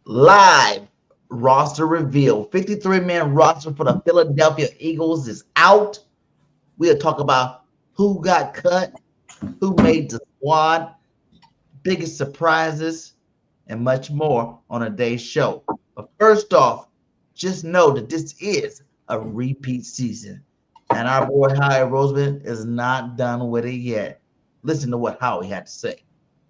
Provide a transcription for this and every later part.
Live roster reveal. 53-man roster for the Philadelphia Eagles is out. We'll talk about who got cut, who made the squad, biggest surprises, and much more on a day's show. But first off, just know that this is a repeat season. And our boy Howie Roseman is not done with it yet. Listen to what Howie had to say.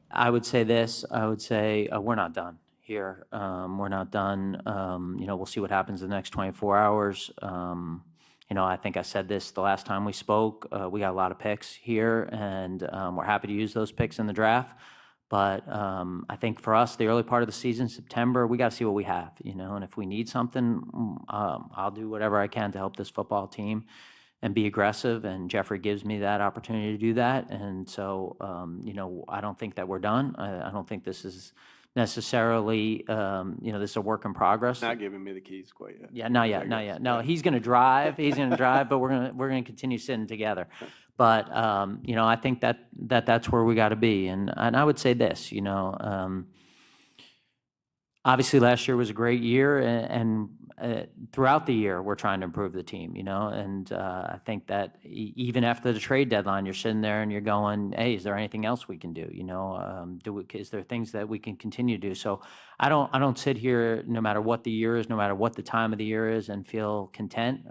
I would say this. I would say we're not done here. We're not done. We'll see what happens in the next 24 hours. I think I said this the last time we spoke. We got a lot of picks here, and we're happy to use those picks in the draft. But I think for us, the early part of the season, September, we got to see what we have, and if we need something, I'll do whatever I can to help this football team and be aggressive. And Jeffrey gives me that opportunity to do that. And so, I don't think that we're done. I don't think this is necessarily, this is a work in progress. Not giving me the keys quite yet. Yeah, not yet. No, he's going to drive. But we're going to continue sitting together. But I think that's where we got to be. And I would say this, obviously last year was a great year, and throughout the year we're trying to improve the team, and I think that even after the trade deadline, you're sitting there and you're going, hey, is there anything else we can do? Is there things that we can continue to do? So I don't sit here, no matter what the year is, no matter what the time of the year is, and feel content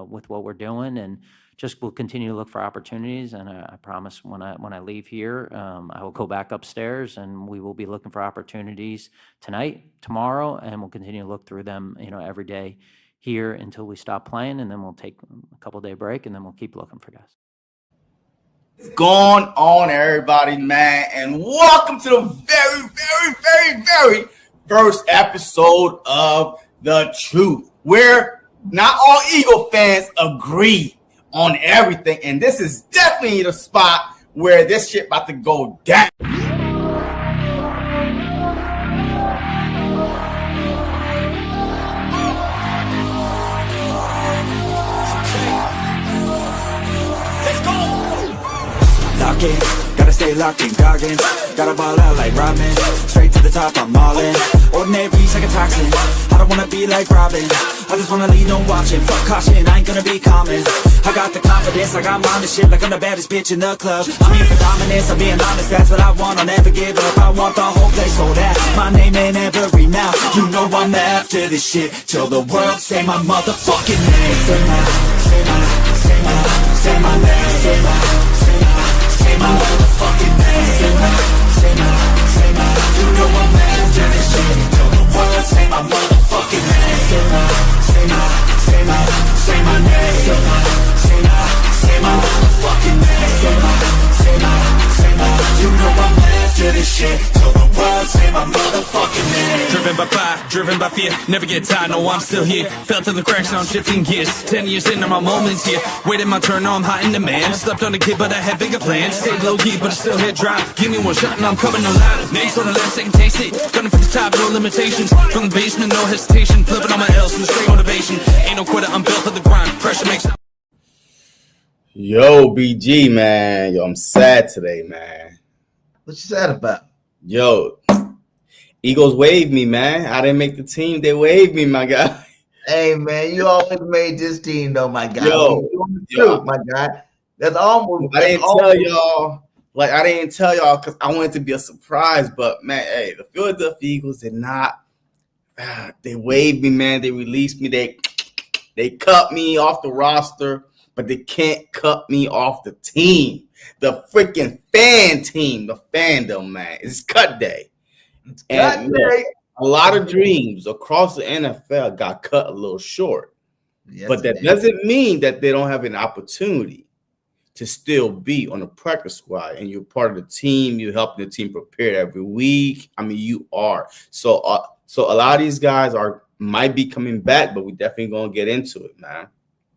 with what we're doing, and just will continue to look for opportunities. And I promise when I leave here, I will go back upstairs and we will be looking for opportunities tonight, tomorrow, and we'll continue to look through them, every day here until we stop playing, and then we'll take a couple-day break, and then we'll keep looking for guys. What's going on, everybody, man? And welcome to the very, very, very, very first episode of The Truth, where not all Eagle fans agree on everything, and this is definitely the spot where this shit about to go down. Lock in, gotta stay locked in, Goggins. Gotta ball out like Robin. Straight to the top, I'm all in. Ordinary's like a toxin. I don't wanna be like Robin. I just wanna lead, no watching. Fuck caution, I ain't gonna be common. I got the confidence, I got mine and shit like I'm the baddest bitch in the club. I'm here for dominance, I'm being honest, that's what I want. I'll never give up, I want the whole place sold out. My name in every mouth, you know I'm after this shit. Till the world say my motherfucking name. Say my name. Say my motherfucking name. Say my, you know I'm after this shit. Till the world say my motherfucking name. Say my name. Say my motherfucking name. Say my, you know I'm after this shit. Till the world say my motherfucking name. Driven by fire, driven by fear, never get tired, no I'm still here. Fell to the cracks, now I'm shifting gears. 10 years in, now my moments here. Waiting my turn, now I'm hot in demand. Slept on a kid, but I had bigger plans. Stayed low key, but I still hit drive. Give me one shot and I'm coming alive. Names on the last second, taste it. Gunning for the top, no limitations. From the basement, no hesitation. Flipping on my L's from the straight motivation. Ain't no quitter, I'm built for the grind. Pressure makes. Yo, BG, man. Yo, I'm sad today, man. What you sad about? Yo, Eagles waved me, man. I didn't make the team. They waved me, my guy. Hey, man, you always made this team, though, my guy. Yo, my guy. That's almost. I didn't tell y'all. Like, I didn't tell y'all because I wanted to be a surprise. But, man, hey, the Philadelphia Eagles did not. They waved me, man. They released me. They cut me off the roster, but they can't cut me off the team. The freaking fan team, the fandom, man. It's cut day. And look, a lot of dreams across the NFL got cut a little short. Yes, but that doesn't mean that they don't have an opportunity to still be on the practice squad. And you're part of the team. You're helping the team prepare every week. I mean, you are. So a lot of these guys might be coming back, but we definitely going to get into it, man.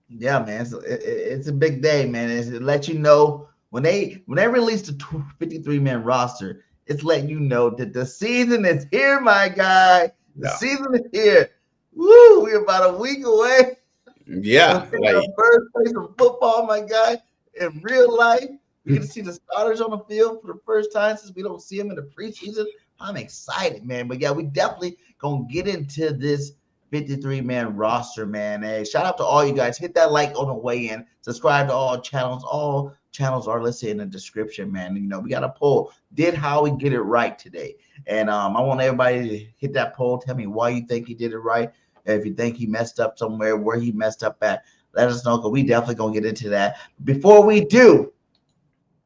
Yeah, man. So it's a big day, man. It lets you know when they release the 53-man roster, it's letting you know that the season is here, my guy. The season is here. Woo! We're about a week away. Yeah, like first place of football, my guy. In real life, we get to see the starters on the field for the first time since we don't see them in the preseason I'm excited, man. But yeah, we definitely gonna get into this 53-man roster, man. Hey, shout out to all you guys. Hit that like on the way in. Subscribe to all channels. All channels are listed in the description, man. You know, we got a poll. Did Howie get it right today? And I want everybody to hit that poll. Tell me why you think he did it right. If you think he messed up somewhere, where he messed up at, let us know, because we definitely gonna get into that. Before we do,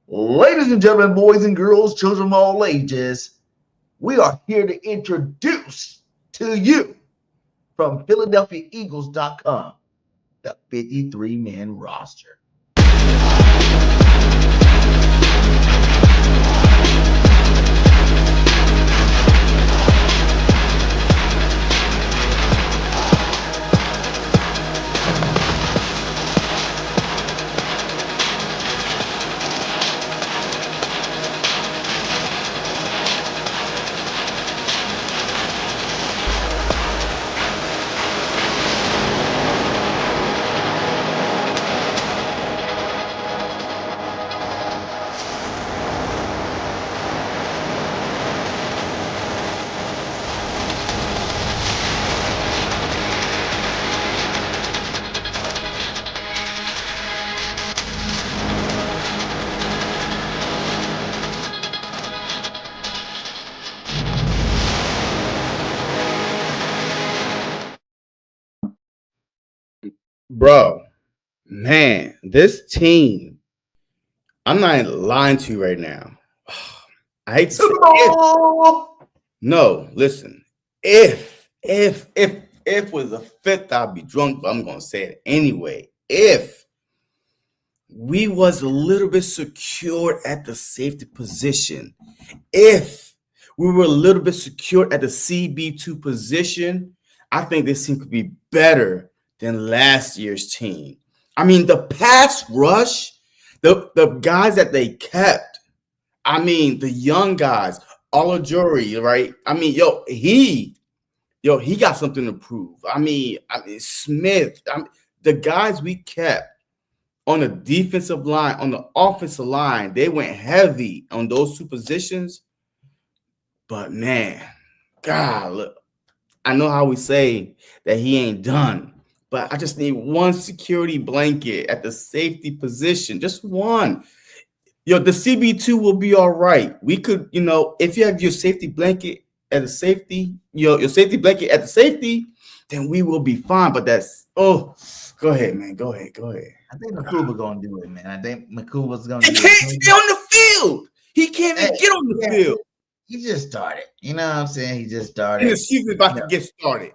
ladies and gentlemen, boys and girls, children of all ages, we are here to introduce to you from PhiladelphiaEagles.com the 53-man roster. Bro, man, this team, I'm not lying to you right now. I hate to say it. No, listen. If was a fifth, I'd be drunk, but I'm gonna say it anyway. If we was a little bit secure at the safety position, if we were a little bit secure at the CB2 position, I think this team could be better than last year's team. I mean, the pass rush, the guys that they kept, I mean, the young guys, Olajuri, right? I mean, he got something to prove. I mean Smith, the guys we kept on the defensive line, on the offensive line, they went heavy on those two positions. But man, God, look, I know how we say that he ain't done, but I just need one security blanket at the safety position, just one. The CB2 will be all right. We could, if you have your safety blanket at the safety, your safety blanket at the safety, then we will be fine. But go ahead, man. Go ahead. I think Makuba's gonna do it, man. I think Makuba's gonna do it. He can't stay on the field. He can't even get on the field. He just started. You know what I'm saying? He just started. The season's about to get started.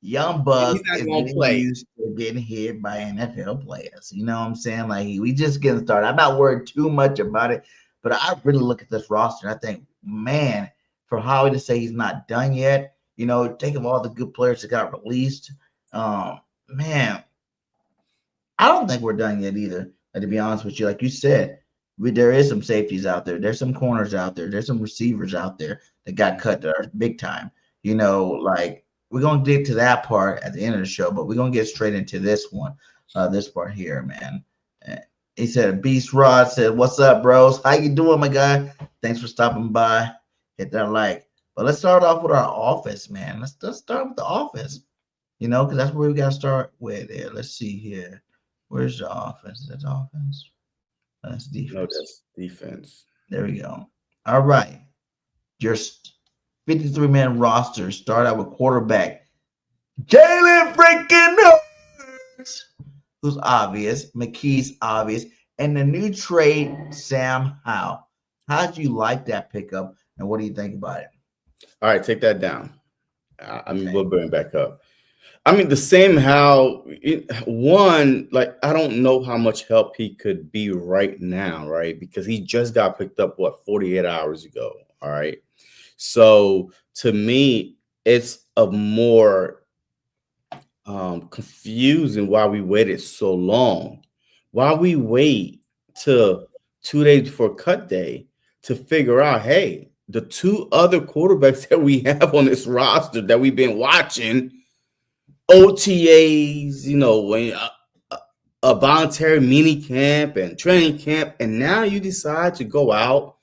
Young Buck is getting used to getting hit by NFL players. You know what I'm saying? Like, we just getting started. I'm not worried too much about it, but I really look at this roster and I think, man, for Howie to say he's not done yet, think of all the good players that got released. Man, I don't think we're done yet either. To be honest with you, like you said, there is some safeties out there. There's some corners out there. There's some receivers out there that got cut that are big time. We're going to get to that part at the end of the show, but we're going to get straight into this one, this part here, man. He said, Beast Rod said, what's up, bros? How you doing, my guy? Thanks for stopping by. Hit that like. But let's start off with our offense, man. Let's start with the offense, because that's where we got to start with. Here, let's see here. Where's the offense? That's offense. That's defense. No, that's defense. There we go. All right. Just 53-man roster. Start out with quarterback Jalen freaking Hurts, who's obvious. McKee's obvious. And the new trade, Sam Howell. How'd you like that pickup, and what do you think about it? All right, take that down. We'll bring it back up. The same how I don't know how much help he could be right now, right? Because he just got picked up, 48 hours ago. All right. So to me, it's a more confusing why we waited so long. Why we wait till 2 days before cut day to figure out, hey, the two other quarterbacks that we have on this roster that we've been watching, OTAs, a voluntary mini camp and training camp, and now you decide to go out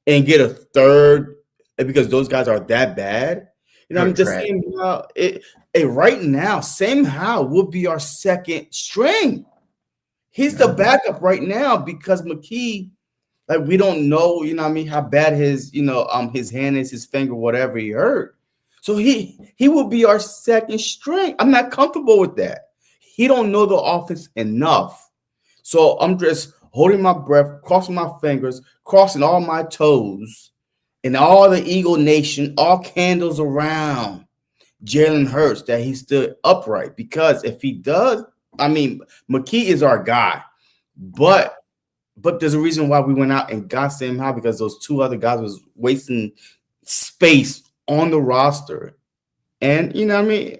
and get a third because those guys are that bad. You know, They're I'm just trash. saying, right now, Sam Howell will be our second string. He's the backup right now because McKee, like, we don't know, you know what I mean, how bad his, his hand is, his finger, whatever he hurt. So he will be our second string. I'm not comfortable with that. He don't know the offense enough. So I'm just holding my breath, crossing my fingers, crossing all my toes, and all the Eagle Nation, all candles around Jalen Hurts, that he stood upright. Because if he does, I mean, McKee is our guy. But there's a reason why we went out and got Sam Howell, because those two other guys was wasting space on the roster. And you know what I mean?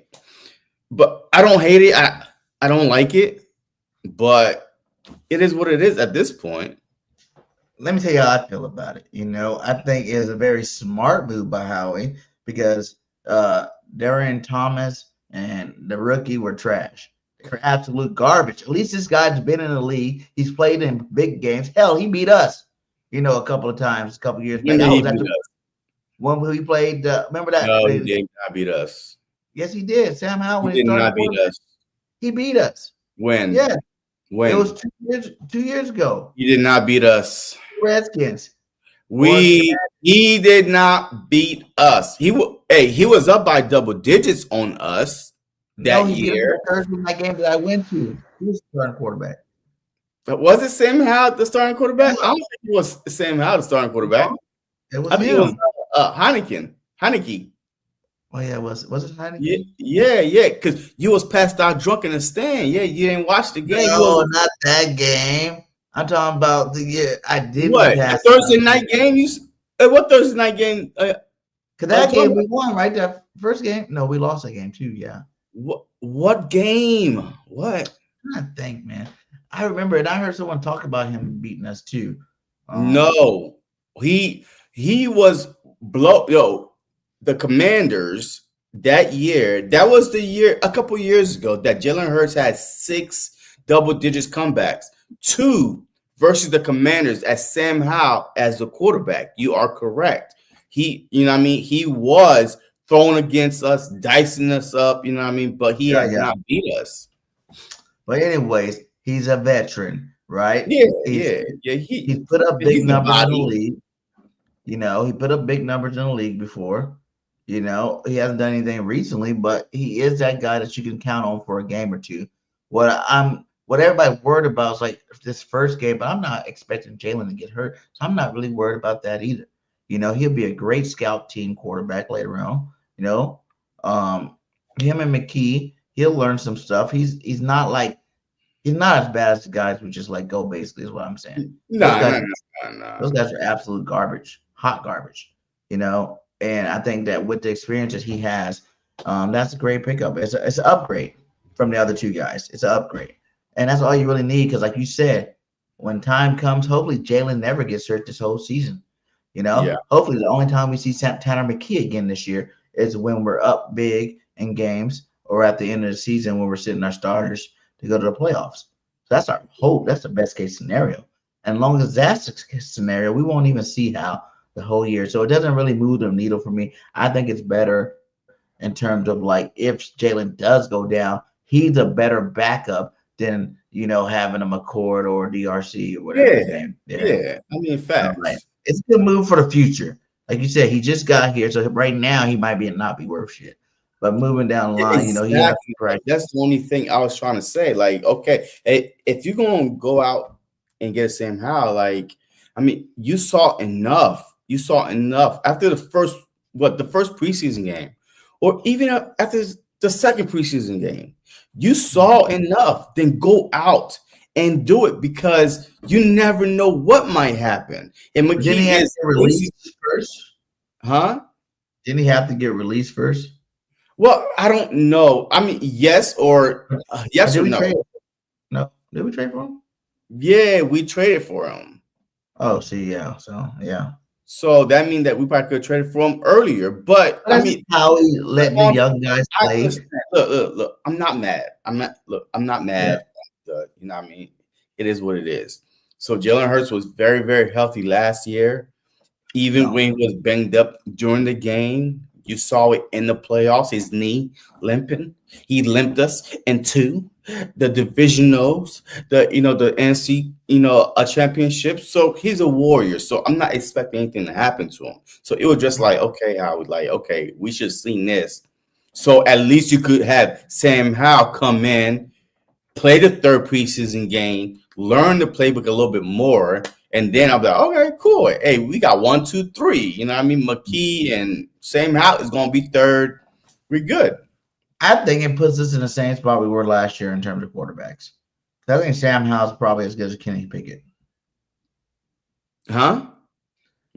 But I don't hate it. I don't like it, but it is what it is at this point. Let me tell you how I feel about it. I think it's a very smart move by Howie because Darian Thomas and the rookie were trash. They're absolute garbage. At least this guy's been in the league. He's played in big games. Hell, he beat us, a couple of times, a couple of years back. When we played, remember that? No, he did not beat us. Yes, he did. Sam Howell. He did not beat us. He beat us. When? Yeah. When? It was 2 years ago. He did not beat us. Redskins. He did not beat us. He was up by double digits on us that year. First in that game that I went to, he was the starting quarterback. But was it Sam Howell the starting quarterback? I don't think it was Sam Howell the starting quarterback. It was I think it was Heineke. Oh yeah, was it Heineke? Yeah, because you was passed out drunk in the stand. Yeah, you didn't watch the game. No, not that game. I'm talking about the year I did. What? The Thursday night game? What Thursday night game? Because that game we won, right? That first game? No, we lost that game too. Yeah. What game? What? I think, man. I remember it. I heard someone talk about him beating us too. No, he was the Commanders that year. That was the year a couple years ago that Jalen Hurts had 6 double digits comebacks. 2 versus the Commanders as Sam Howell as the quarterback. You are correct. He was throwing against us, dicing us up, but he has not beat us. But anyways, he's a veteran, right? Yeah. He put up big numbers in the league. He put up big numbers in the league before. He hasn't done anything recently, but he is that guy that you can count on for a game or two. What everybody's worried about is like this first game, but I'm not expecting Jalen to get hurt, so I'm not really worried about that either. He'll be a great scout team quarterback later on. Him and McKee, he'll learn some stuff. He's not as bad as the guys who just let go, basically, is what I'm saying. No. Those guys are absolute garbage, hot garbage, and I think that with the experience that he has, that's a great pickup. It's an upgrade from the other two guys. It's an upgrade. And that's all you really need because, like you said, when time comes, hopefully Jalen never gets hurt this whole season. Hopefully the only time we see Tanner McKee again this year is when we're up big in games or at the end of the season when we're sitting our starters to go to the playoffs. So that's our hope. That's the best case scenario. And as long as that's the case scenario, we won't even see how the whole year. So it doesn't really move the needle for me. I think it's better in terms of like if Jalen does go down, he's a better backup than having a McCord or DRC or whatever his name. Yeah. I mean, facts. It's a good move for the future. Like you said, he just got here, so right now he might not be worth shit. But moving down the line, exactly. That's the only thing I was trying to say. Like, okay, if you're gonna go out and get Sam Howell, you saw enough. You saw enough after the first preseason game, or even after the second preseason game. You saw enough, then go out and do it because you never know what might happen. And McKee didn't he have to get released first? Huh? Didn't he have to get released first? Well, I don't know. I mean, yes or yes or no. No, did we trade for him? Yeah, we traded for him. Oh, see, yeah. So yeah. So that means that we probably could have traded for him earlier, but that's how he let the young guys play. Look, I'm not mad. I'm not mad. Yeah. You know what I mean? It is what it is. So Jalen Hurts was very, very healthy last year. Even when he was banged up during the game, you saw it in the playoffs. His knee limping. He limped us into the divisionals, the NC, a championship. So he's a warrior. So I'm not expecting anything to happen to him. So it was just like, okay, Howard, like, okay, we should have seen this. So at least you could have Sam Howell come in, play the third preseason game, learn the playbook a little bit more, and then I'll be like, okay, cool. Hey, we got 1, 2, 3. You know what I mean? McKee and Sam Howell is going to be third. We're good. I think it puts us in the same spot we were last year in terms of quarterbacks. I think Sam Howell's probably as good as Kenny Pickett. Huh?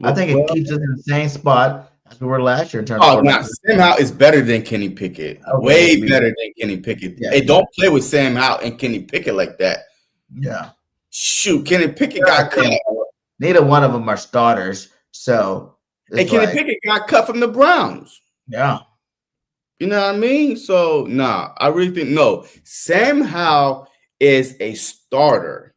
I think it keeps us in the same spot as we were last year in terms of quarterbacks. Sam Howell is better than Kenny Pickett. Okay, way better than Kenny Pickett. Yeah, hey, don't play with Sam Howell and Kenny Pickett like that. Yeah. Shoot, Kenny Pickett got cut. Neither one of them are starters. So Kenny Pickett got cut from the Browns. Yeah. You know what I mean? So, nah, I really think no. Sam Howell is a starter.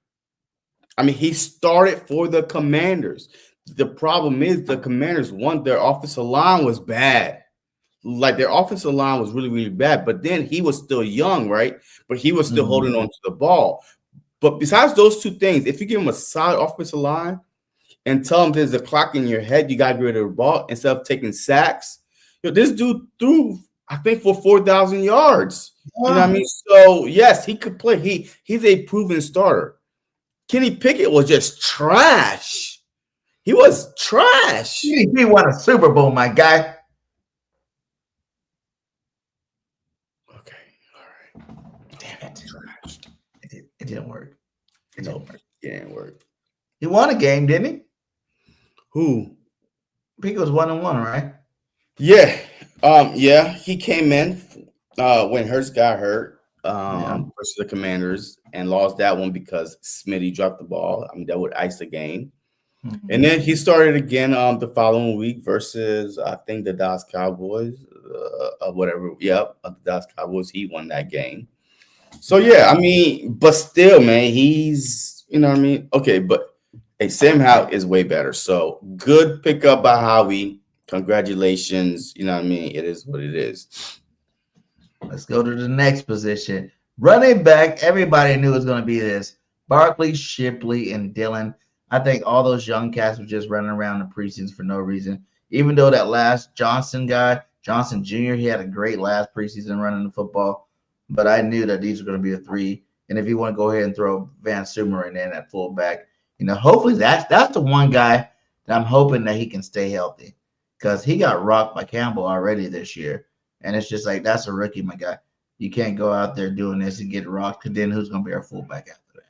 I mean, he started for the Commanders. The problem is the Commanders, their offensive line was bad. Like their offensive line was really, really bad. But then he was still young, right? But he was still holding on to the ball. But besides those two things, if you give him a solid offensive line and tell him there's a clock in your head, you got to get rid of the ball instead of taking sacks. This dude threw, I think, for 4,000 yards. You know what I mean? So, yes, he could play. He's a proven starter. Kenny Pickett was just trash. He was trash. He won a Super Bowl, my guy. Okay, all right. Damn it. It didn't work. It didn't work. He won a game, didn't he? Who? Pickett was 1-1, right? Yeah. Yeah, he came in when Hurts got hurt versus the Commanders and lost that one because Smitty dropped the ball. I mean, that would ice the game. Mm-hmm. And then he started again the following week versus, I think, the Dallas Cowboys, whatever. Yep, the Dallas Cowboys. He won that game. So, yeah, I mean, but still, man, he's, you know what I mean? Okay, but hey, Sam Howell is way better. So, good pickup by Howie. Congratulations. You know what I mean? It is what it is. Let's go to the next position. Running back, everybody knew it was going to be this. Barkley, Shipley, and Dillon. I think all those young cats were just running around the preseason for no reason. Even though that last Johnson guy, Johnson Jr., he had a great last preseason running the football. But I knew that these were going to be a 3. And if you want to go ahead and throw Van Sumer in there at fullback, hopefully that's the one guy that I'm hoping that he can stay healthy. Because he got rocked by Campbell already this year. And it's just like, that's a rookie, my guy. You can't go out there doing this and get rocked, because then who's going to be our fullback after that?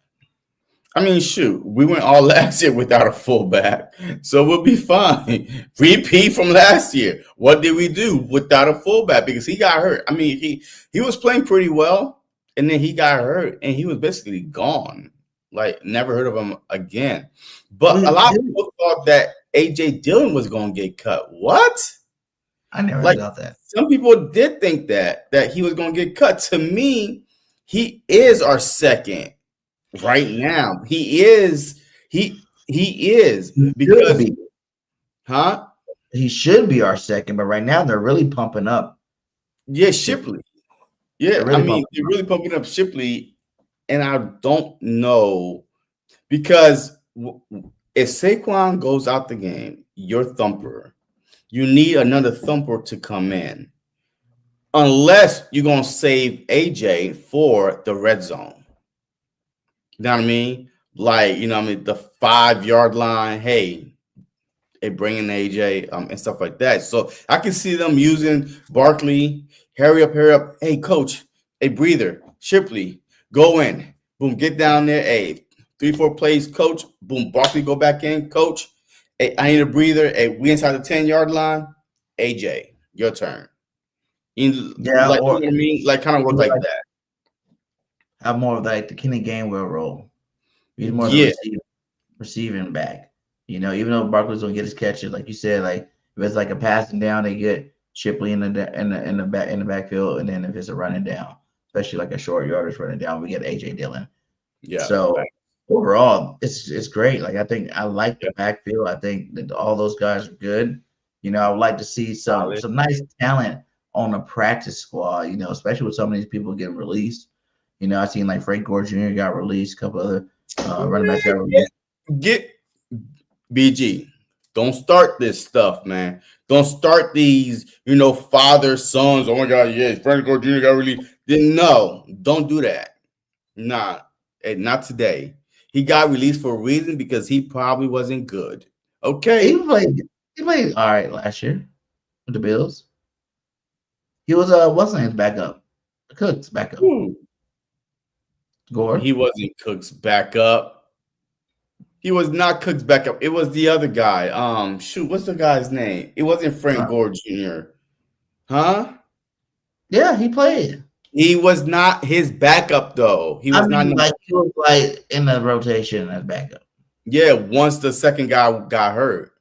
I mean, shoot, we went all last year without a fullback, so we'll be fine. Repeat from last year. What did we do without a fullback? Because he got hurt. I mean, he was playing pretty well, and then he got hurt, and he was basically gone. Like, never heard of him again. But a lot of people thought that A.J. Dillon was going to get cut. What? I never thought that. Some people did think that he was going to get cut. To me, he is our second right now. He is because he should be our second, but right now they're really pumping up. Yeah, Shipley. Yeah, they're really pumping up Shipley, and I don't know, because if Saquon goes out the game, your thumper, you need another thumper to come in, unless you're going to save AJ for the red zone. You know what I mean? Like, the 5-yard line, hey, bring in AJ and stuff like that. So I can see them using Barkley, hurry up. Hey, coach, a breather, Shipley, go in. Boom, get down there. Hey, 3-4 plays, coach. Boom, Barkley, go back in, coach. Hey, I need a breather. Hey, we inside the 10-yard line. AJ, your turn. You know what I mean? Like, kind of work like that. Have more of like the Kenny Gainwell role. He's more receiving back. Even though Barkley's gonna get his catches, like you said, like if it's like a passing down, they get Shipley in the backfield, and then if it's a running down, especially like a short yardage running down, we get AJ Dillon. Yeah. So overall, it's great. Like I think I like the backfield. I think that all those guys are good. I would like to see some nice talent on the practice squad. Especially with some of these people getting released. I seen like Frank Gore Jr. got released. A couple other running backs got released. Get BG. Don't start this stuff, man. Don't start these, father, sons. Oh my God, yes, Frank Gore Jr. got released. Then no, don't do that. Nah, not today. He got released for a reason because he probably wasn't good. Okay. He played all right last year with the Bills. He was what's his name's backup? Cook's backup. Gore. He wasn't Cook's backup. He was not Cook's backup. It was the other guy. What's the guy's name? It wasn't Frank Gore Jr. Huh? Yeah, he played. He was not his backup though. He was not like he was like in the rotation as backup. Yeah, once the second guy got hurt.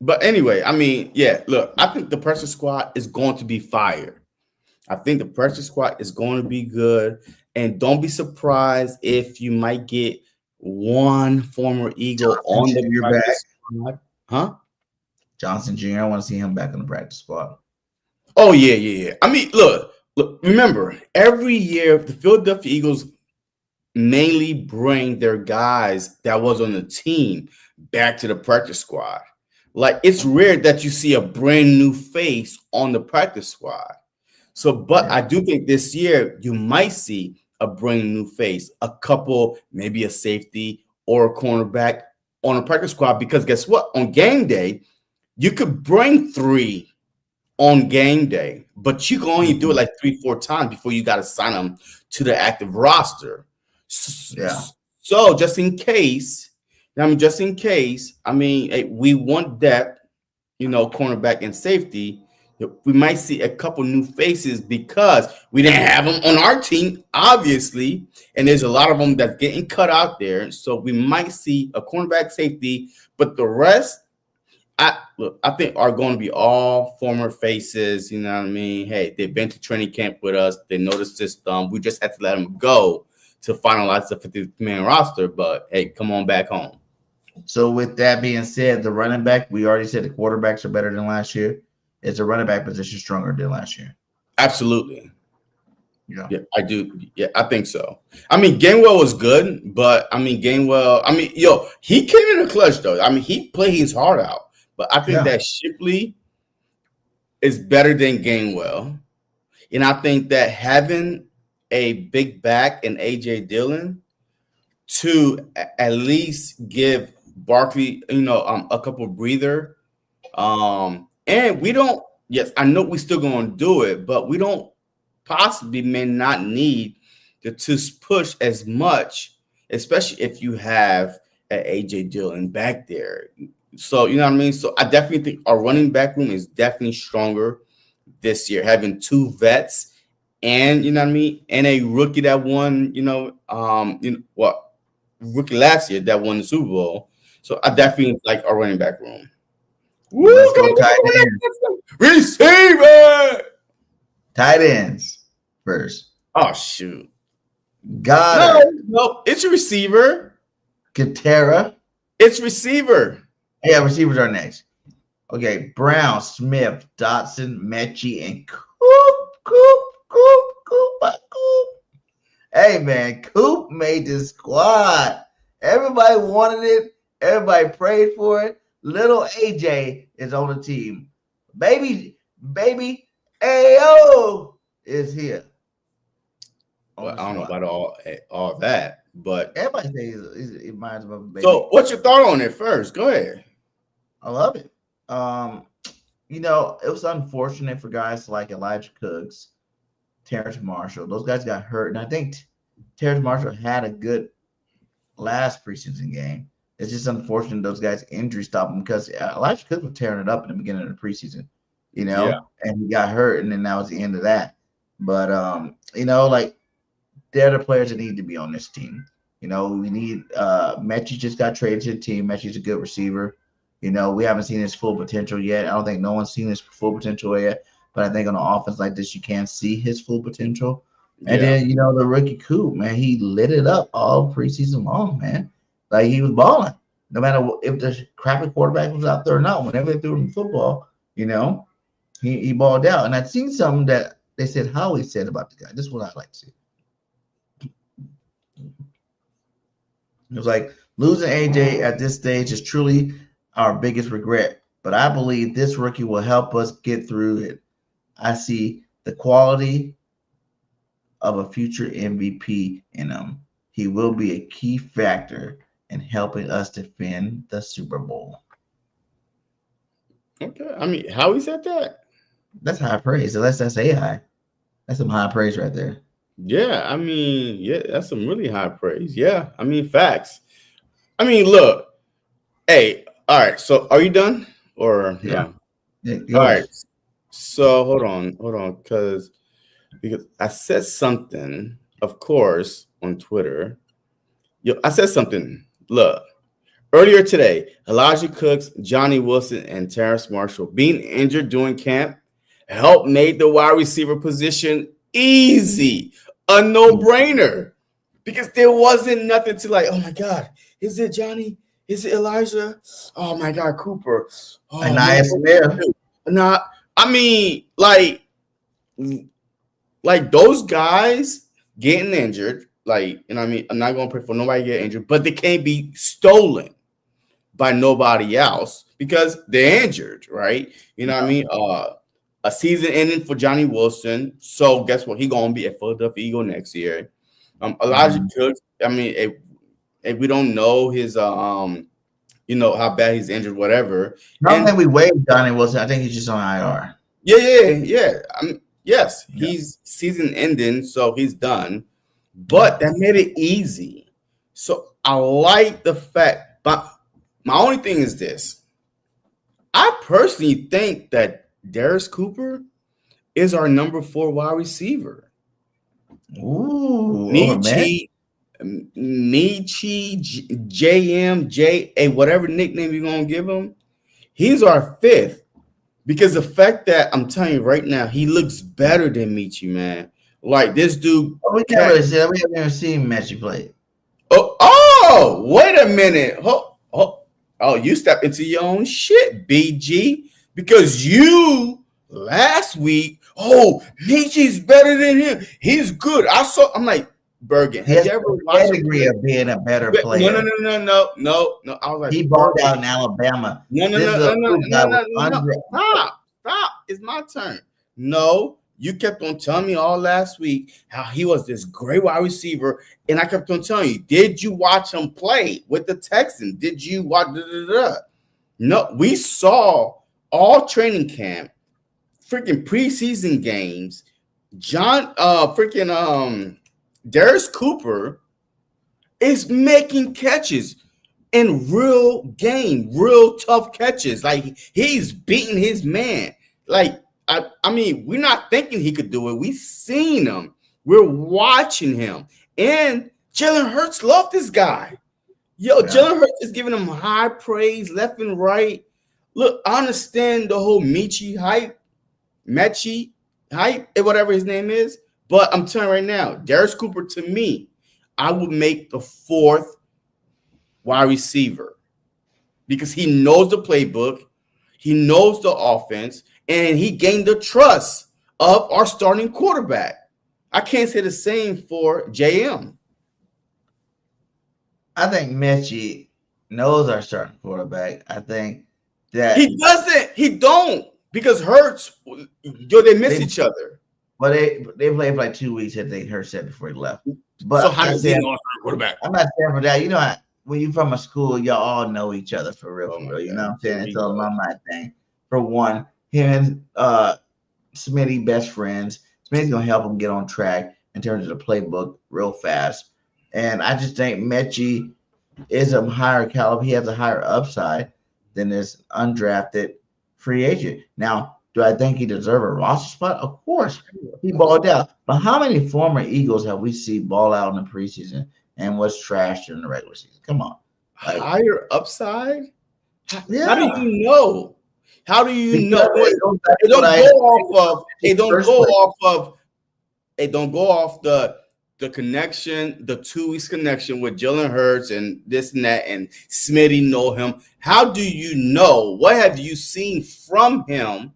But anyway, I mean, yeah, look, I think the pressure squad is going to be fire. I think the pressure squad is going to be good. And don't be surprised if you might get one former Eagle on the practice squad. Huh? Johnson Jr., I want to see him back on the practice squad. Oh, yeah. I mean, look, remember, every year the Philadelphia Eagles mainly bring their guys that was on the team back to the practice squad. Like, it's rare that you see a brand new face on the practice squad. So, but I do think this year you might see a brand new face, a couple, maybe a safety or a cornerback on a practice squad, because guess what? On game day, you could bring 3 on game day, but you can only do it like 3-4 times before you got to sign them to the active roster. So just in case, we want depth, cornerback and safety. We might see a couple new faces because we didn't have them on our team, obviously, and there's a lot of them that's getting cut out there. So we might see a cornerback, safety, but the rest, I think are going to be all former faces. You know what I mean? Hey, they've been to training camp with us. They know the system. We just had to let them go to finalize the 50-man roster. But hey, come on back home. So with that being said, the running back, we already said the quarterbacks are better than last year. Is the running back position stronger than last year? Absolutely. Yeah, I do. Yeah, I think so. I mean, Gainwell was good, but he came in the clutch though. I mean, he played his heart out. But I think that Shipley is better than Gainwell. And I think that having a big back in A.J. Dillon to at least give Barkley, a couple breather. And we don't, yes, I know we're still going to do it, but we don't may not need to push as much, especially if you have an A.J. Dillon back there. So, you know what I mean? So I definitely think our running back room is definitely stronger this year, having 2 vets and, you know what I mean? And a rookie that won, rookie last year that won the Super Bowl. So I definitely like our running back room. Woo, let's go tight ends. Receiver. Tight ends first. Oh, shoot. Got it. No, it's a receiver. Katera. It's receiver. Yeah, receivers are next. Okay, Brown, Smith, Dotson, Metchie, and Coop. Hey, man, Coop made this squad. Everybody wanted it. Everybody prayed for it. Little AJ is on the team. Baby AO is here. Well, I don't know about all that, but everybody says it reminds me of a baby. So, what's your thought on it first? Go ahead. I love it. It was unfortunate for guys like Elijah Cooks, Terrence Marshall. Those guys got hurt, and I think Terrence Marshall had a good last preseason game. It's just unfortunate those guys' injury stopped him because Elijah Cooks was tearing it up in the beginning of the preseason, and he got hurt, and then that was the end of that. But they're the players that need to be on this team. We need Metchie just got traded to the team. Metchie's a good receiver. We haven't seen his full potential yet. I don't think no one's seen his full potential yet. But I think on an offense like this, you can see his full potential. And then, the rookie Coop, man, he lit it up all preseason long, man. Like, he was balling. No matter if the crappy quarterback was out there or not, whenever they threw him football, he balled out. And I'd seen something that they said Howie said about the guy. This is what I like to see. It was like, losing AJ at this stage is truly our biggest regret. But I believe this rookie will help us get through it. I see the quality of a future MVP in him. He will be a key factor in helping us defend the Super Bowl. Okay. I mean, Howie said that? That's high praise. So that's AI. That's some high praise right there. Yeah, I mean, that's some really high praise. Yeah, I mean, facts. I mean, look. Hey, all right. So are you done? Or no? Yeah, all right. So hold on, because I said something, of course, on Twitter. I said something. Look, earlier today, Elijah Cooks, Johnny Wilson, and Terrace Marshall being injured during camp helped make the wide receiver position easy, a no-brainer, because there wasn't nothing to like, oh my God, is it Johnny? Is it Elijah? Oh my God, Cooper. Oh, and I Smith. Nah, I mean, like those guys getting injured, like, you know what I mean? I'm not going to pray for nobody to get injured, but they can't be stolen by nobody else because they're injured, right? You know what I mean? A season ending for Johnny Wilson. So guess what? He's going to be a Philadelphia Eagle next year. Elijah Cooks, I mean, if we don't know his, how bad he's injured, whatever. I don't think we waived Johnny Wilson. I think he's just on IR. Yeah. Yes, he's season ending, so he's done. But that made it easy. So I like the fact, but my only thing is this. I personally think that Darius Cooper is our number 4 wide receiver. Ooh, Metchie, JM, whatever nickname you're going to give him, he's our 5th. Because the fact that I'm telling you right now, he looks better than Metchie, man. Like this dude. We can't really see that. We haven't even seen Metchie play. Oh, wait a minute. Oh, you stepped into your own shit, BG. Because you last week, Metchie's better than him. He's good. I'm like, Birdgang. He has a pedigree of being a better player. No. I was like, he balled out in Alabama. No. Stop. It's my turn. No, you kept on telling me all last week how he was this great wide receiver, and I kept on telling you, did you watch him play with the Texans? Did you watch? No, we saw all training camp, freaking preseason games. Darius Cooper is making catches in real game, real tough catches. Like he's beating his man. Like, I mean, we're not thinking he could do it. We've seen him. We're watching him. And Jalen Hurts loved this guy. Jalen Hurts is giving him high praise left and right. Look, I understand the whole Metchie hype, whatever his name is. But I'm telling you right now, Darius Cooper, to me, I would make the 4th wide receiver because he knows the playbook, he knows the offense, and he gained the trust of our starting quarterback. I can't say the same for JM. I think Metchie knows our starting quarterback. I think that he doesn't. He don't because Hurts, they miss each other. But they played for like 2 weeks. I think Hurts said before he left. But so how does he know our quarterback? I'm not saying for that. When you're from a school, y'all all know each other for real. You know what I'm saying? It's an alumni thing. For one, him and Smitty best friends. Smitty's gonna help him get on track in terms of the playbook real fast. And I just think Metchie is a higher caliber. He has a higher upside than this undrafted free agent. Now, do I think he deserves a roster spot? Of course, he balled out. But how many former Eagles have we seen ball out in the preseason and was trashed in the regular season? Come on. Higher upside? Yeah. How do you know? How do you know? It don't go off of hey, don't go off the connection, the 2 weeks connection with Jalen Hurts and this and that, and Smitty know him. How do you know? What have you seen from him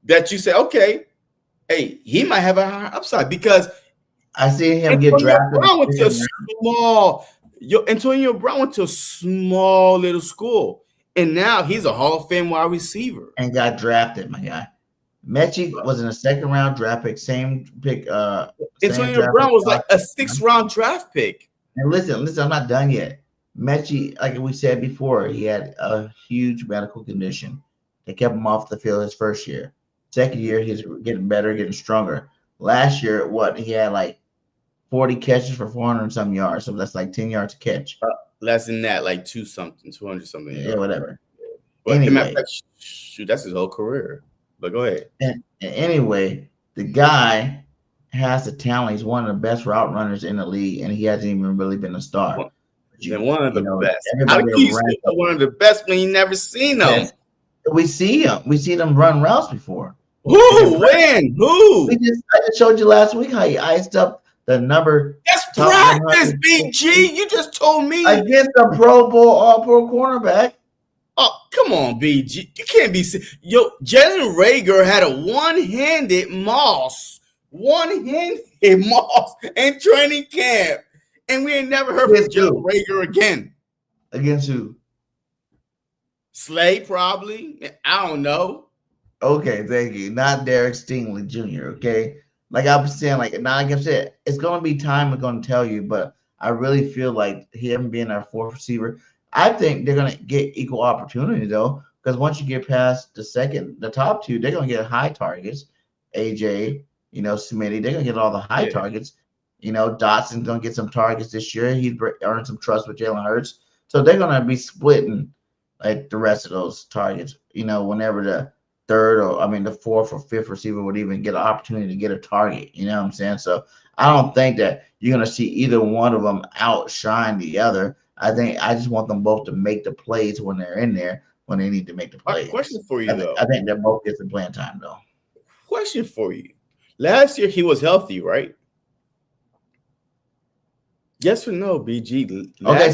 that you say, okay, hey, he might have a higher upside? Because I see him get drafted. Antonio Brown went to a small little school, and now he's a Hall of Fame wide receiver and got drafted. My guy, Metchie was in a 2nd round draft pick. Same pick. Antonio Brown was like a 6th round draft pick. And listen, I'm not done yet. Metchie, like we said before, he had a huge medical condition that kept him off the field his first year. 2nd year, he's getting better, getting stronger. Last year, he had like 40 catches for 400 and some yards. So that's like 10 yards a catch. Less than that, like 200 something. Yeah, whatever. But anyway, shoot, that's his whole career. But go ahead. And anyway, the guy has the talent. He's one of the best route runners in the league, and he hasn't even really been a star. One of the best. How do you say one of the best when you never seen them? Yes. We see him. We see them run routes before. Who? When? Who? I just showed you last week how he iced up the number. That's practice, BG. You just told me against a Pro Bowl All-Pro cornerback. Oh, come on, BG. You can't be. Jalen Reagor had a one-handed Moss in training camp, and we ain't never heard from Jalen Reagor again. Against who? Slay, probably. I don't know. Okay, thank you. Not Derek Stingley Jr., okay? Like I'm saying, like it's going to be time we're going to tell you, but I really feel like him being our 4th receiver, I think they're going to get equal opportunity, though, because once you get past the top 2, they're going to get high targets. AJ, Smitty, they're going to get all the high targets. Dotson's going to get some targets this year. He's earned some trust with Jalen Hurts. So they're going to be splitting like the rest of those targets, whenever the 4th or 5th receiver would even get an opportunity to get a target. You know what I'm saying? So I don't think that you're going to see either one of them outshine the other. I just want them both to make the plays when they're in there, when they need to make the plays. Question for you, though. I think they're both getting playing time, though. Question for you. Last year, he was healthy, right? Yes or no, BG? I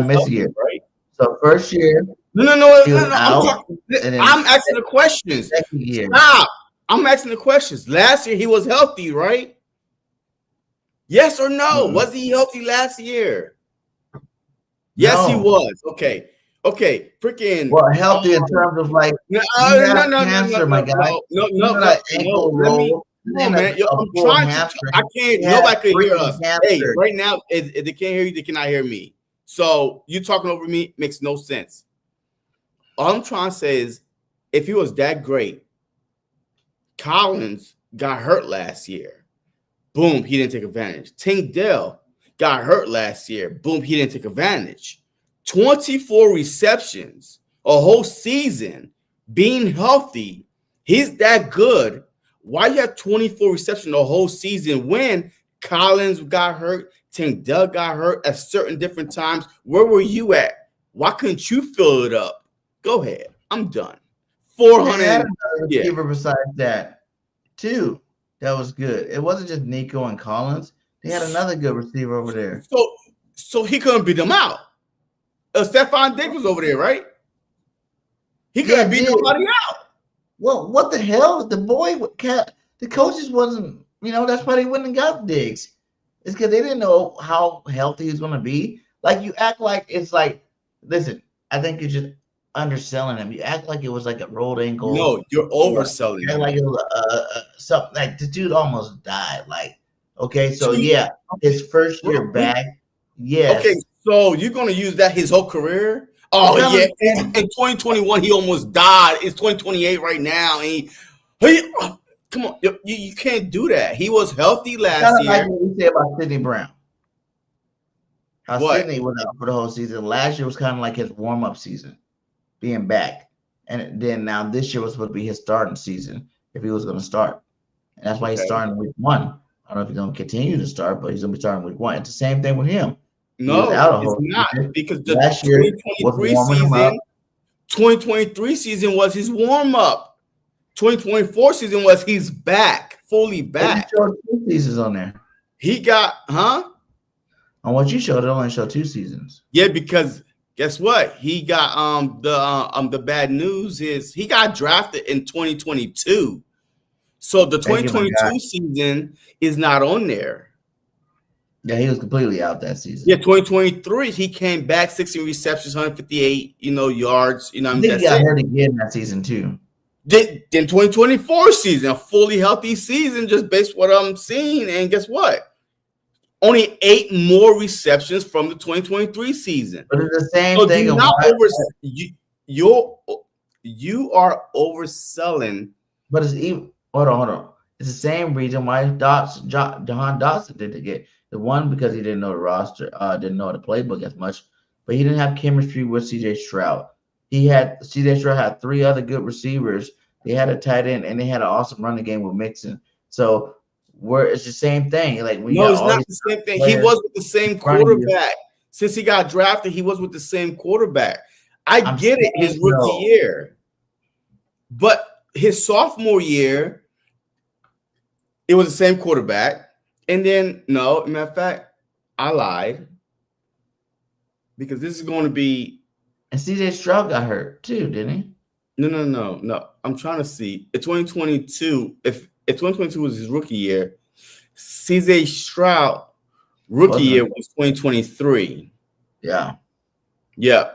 missed a year. Right? So first year. No. I'm asking the questions. Stop. I'm asking the questions. Last year, he was healthy, right? Yes or no? Was he healthy last year? Yes, he was. Okay. Freaking. Well, healthy in terms of like cancer, my guy. No. Man, I'm trying to. I can't. Nobody can hear us. Hey, right now, if they can't hear you, they cannot hear me. So you talking over me makes no sense. All I'm trying to say is, if he was that great, Collins got hurt last year. Boom, he didn't take advantage. Tank Dell got hurt last year. Boom, he didn't take advantage. 24 receptions, a whole season, being healthy. He's that good. Why you have 24 receptions a whole season when Collins got hurt, Tank Dell got hurt at certain different times? Where were you at? Why couldn't you fill it up? Go ahead. I'm done. 400. Receiver besides that, too. That was good. It wasn't just Nico and Collins. They had another good receiver over there. So he couldn't beat them out. Stephon Diggs was over there, right? He couldn't beat nobody out. Well, what the hell? The coaches wasn't, that's why they wouldn't have got Diggs. It's because they didn't know how healthy he's going to be. Like, you act like it's like, listen, I think you're just underselling him. You act like it was like a rolled ankle. No, you're overselling him. Like it was something like the dude almost died. Like, okay, so yeah, his first year back. Yes. Okay, so you're going to use that his whole career? Oh, yeah. In 2021, he almost died. It's 2028 right now. And come on. You can't do that. He was healthy last year. Like what we say about Sidney Brown. How Sidney was out for the whole season. Last year was kind of like his warm-up season, being back. And then now this year was supposed to be his starting season if he was going to start. And that's why he's starting week 1. I don't know if he's going to continue to start, but he's going to be starting week 1. It's the same thing with him. No, it's not, because the 2023 season was his warm-up. 2024 season was he's back, fully back. You showed 2 seasons on there. He got, On what you showed, it only showed 2 seasons. Yeah, because guess what? He got the bad news is he got drafted in 2022. So the 2022 season is not on there. Yeah, he was completely out that season. Yeah, 2023, he came back, 16 receptions, 158, yards. I think he got hurt again that season too. Then 2024 season, a fully healthy season, just based on what I'm seeing. And guess what? Only 8 more receptions from the 2023 season. But it's the same thing. You are overselling. But it's even hold on. It's the same reason why DeJean Dotson didn't get the one, because he didn't know the roster, didn't know the playbook as much, but he didn't have chemistry with CJ Stroud. CJ Stroud had 3 other good receivers. They had a tight end, and they had an awesome running game with Mixon. So it's the same thing. Like no, it's not the same thing. He was with the same quarterback. Since he got drafted, he was with the same quarterback. I get it, his rookie year. But his sophomore year, it was the same quarterback. And then, no, matter of fact, I lied. Because this is going to be. And CJ Stroud got hurt too, didn't he? No. I'm trying to see. In 2022, if 2022 was his rookie year, CJ Stroud rookie year was 2023. Yeah. Yeah,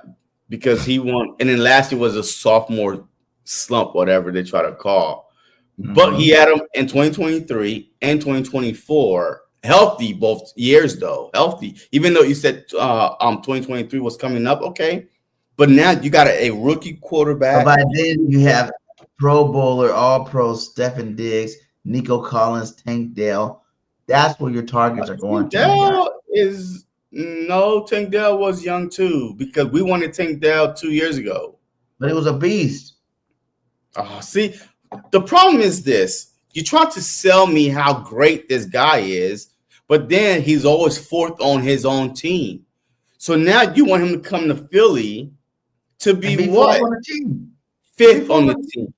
because he won. And then last year was a sophomore slump, whatever they try to call. Mm-hmm. But he had him in 2023 and 2024. Healthy both years, though. Healthy. Even though you said 2023 was coming up, okay. But now you got a rookie quarterback. But by then you have Pro Bowler, All-Pro Stephen Diggs, Nico Collins, Tank Dell. That's where your targets are going to. Tank Dell was young too, because we wanted Tank Dell 2 years ago. But it was a beast. See, the problem is this. You try to sell me how great this guy is, but then he's always 4th on his own team. So now you want him to come to Philly to be what? 5th on the team.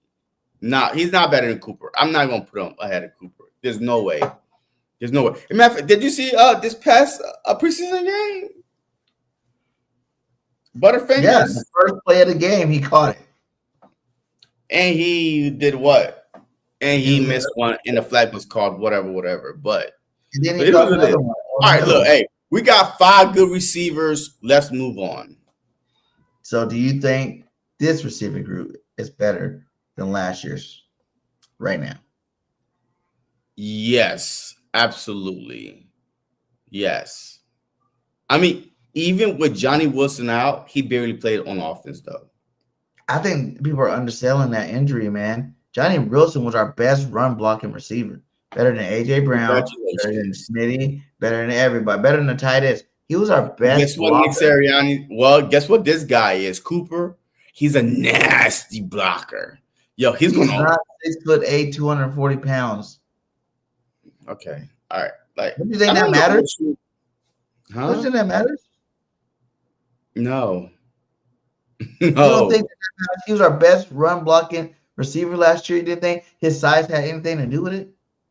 Nah, he's not better than Cooper. I'm not going to put him ahead of Cooper. There's no way. As a matter of fact, did you see this past preseason game? Butterfingers? Yeah, the first play of the game, he caught it. And he did what? And he missed one, and the flag was called whatever. But then he got another one. All right, look, hey, we got 5 good receivers. Let's move on. So do you think this receiver group is better than last year's right now? Yes, absolutely. Yes. I mean, even with Johnny Wilson out, he barely played on offense, though. I think people are underselling that injury, man. Johnny Wilson was our best run blocking receiver. Better than A.J. Brown, better than Smitty, better than everybody, better than the tight ends. He was our best. Guess what, Nick Sirianni? Well, guess what this guy is, Cooper? He's a nasty blocker. Yo, he's going on 6'8", 240 pounds. Okay, all right. Like, do you think that matters? Huh? Do you think that matters? No. You don't think that he was our best run blocking receiver last year? You didn't think his size had anything to do with it?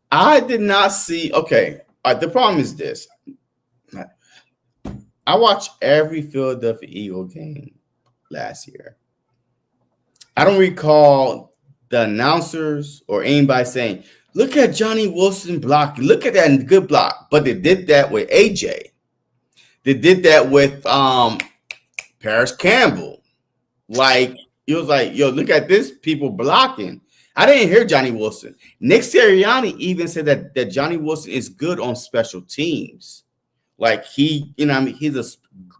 I did not see. Okay, the problem is this. I watched every Philadelphia Eagle game last year. I don't recall the announcers or anybody saying, look at Johnny Wilson blocking. Look at that good block. But they did that with AJ. They did that with Paris Campbell. Like, it was like, yo, look at this people blocking. I didn't hear Johnny Wilson. Nick Sirianni even said that Johnny Wilson is good on special teams. Like, he's a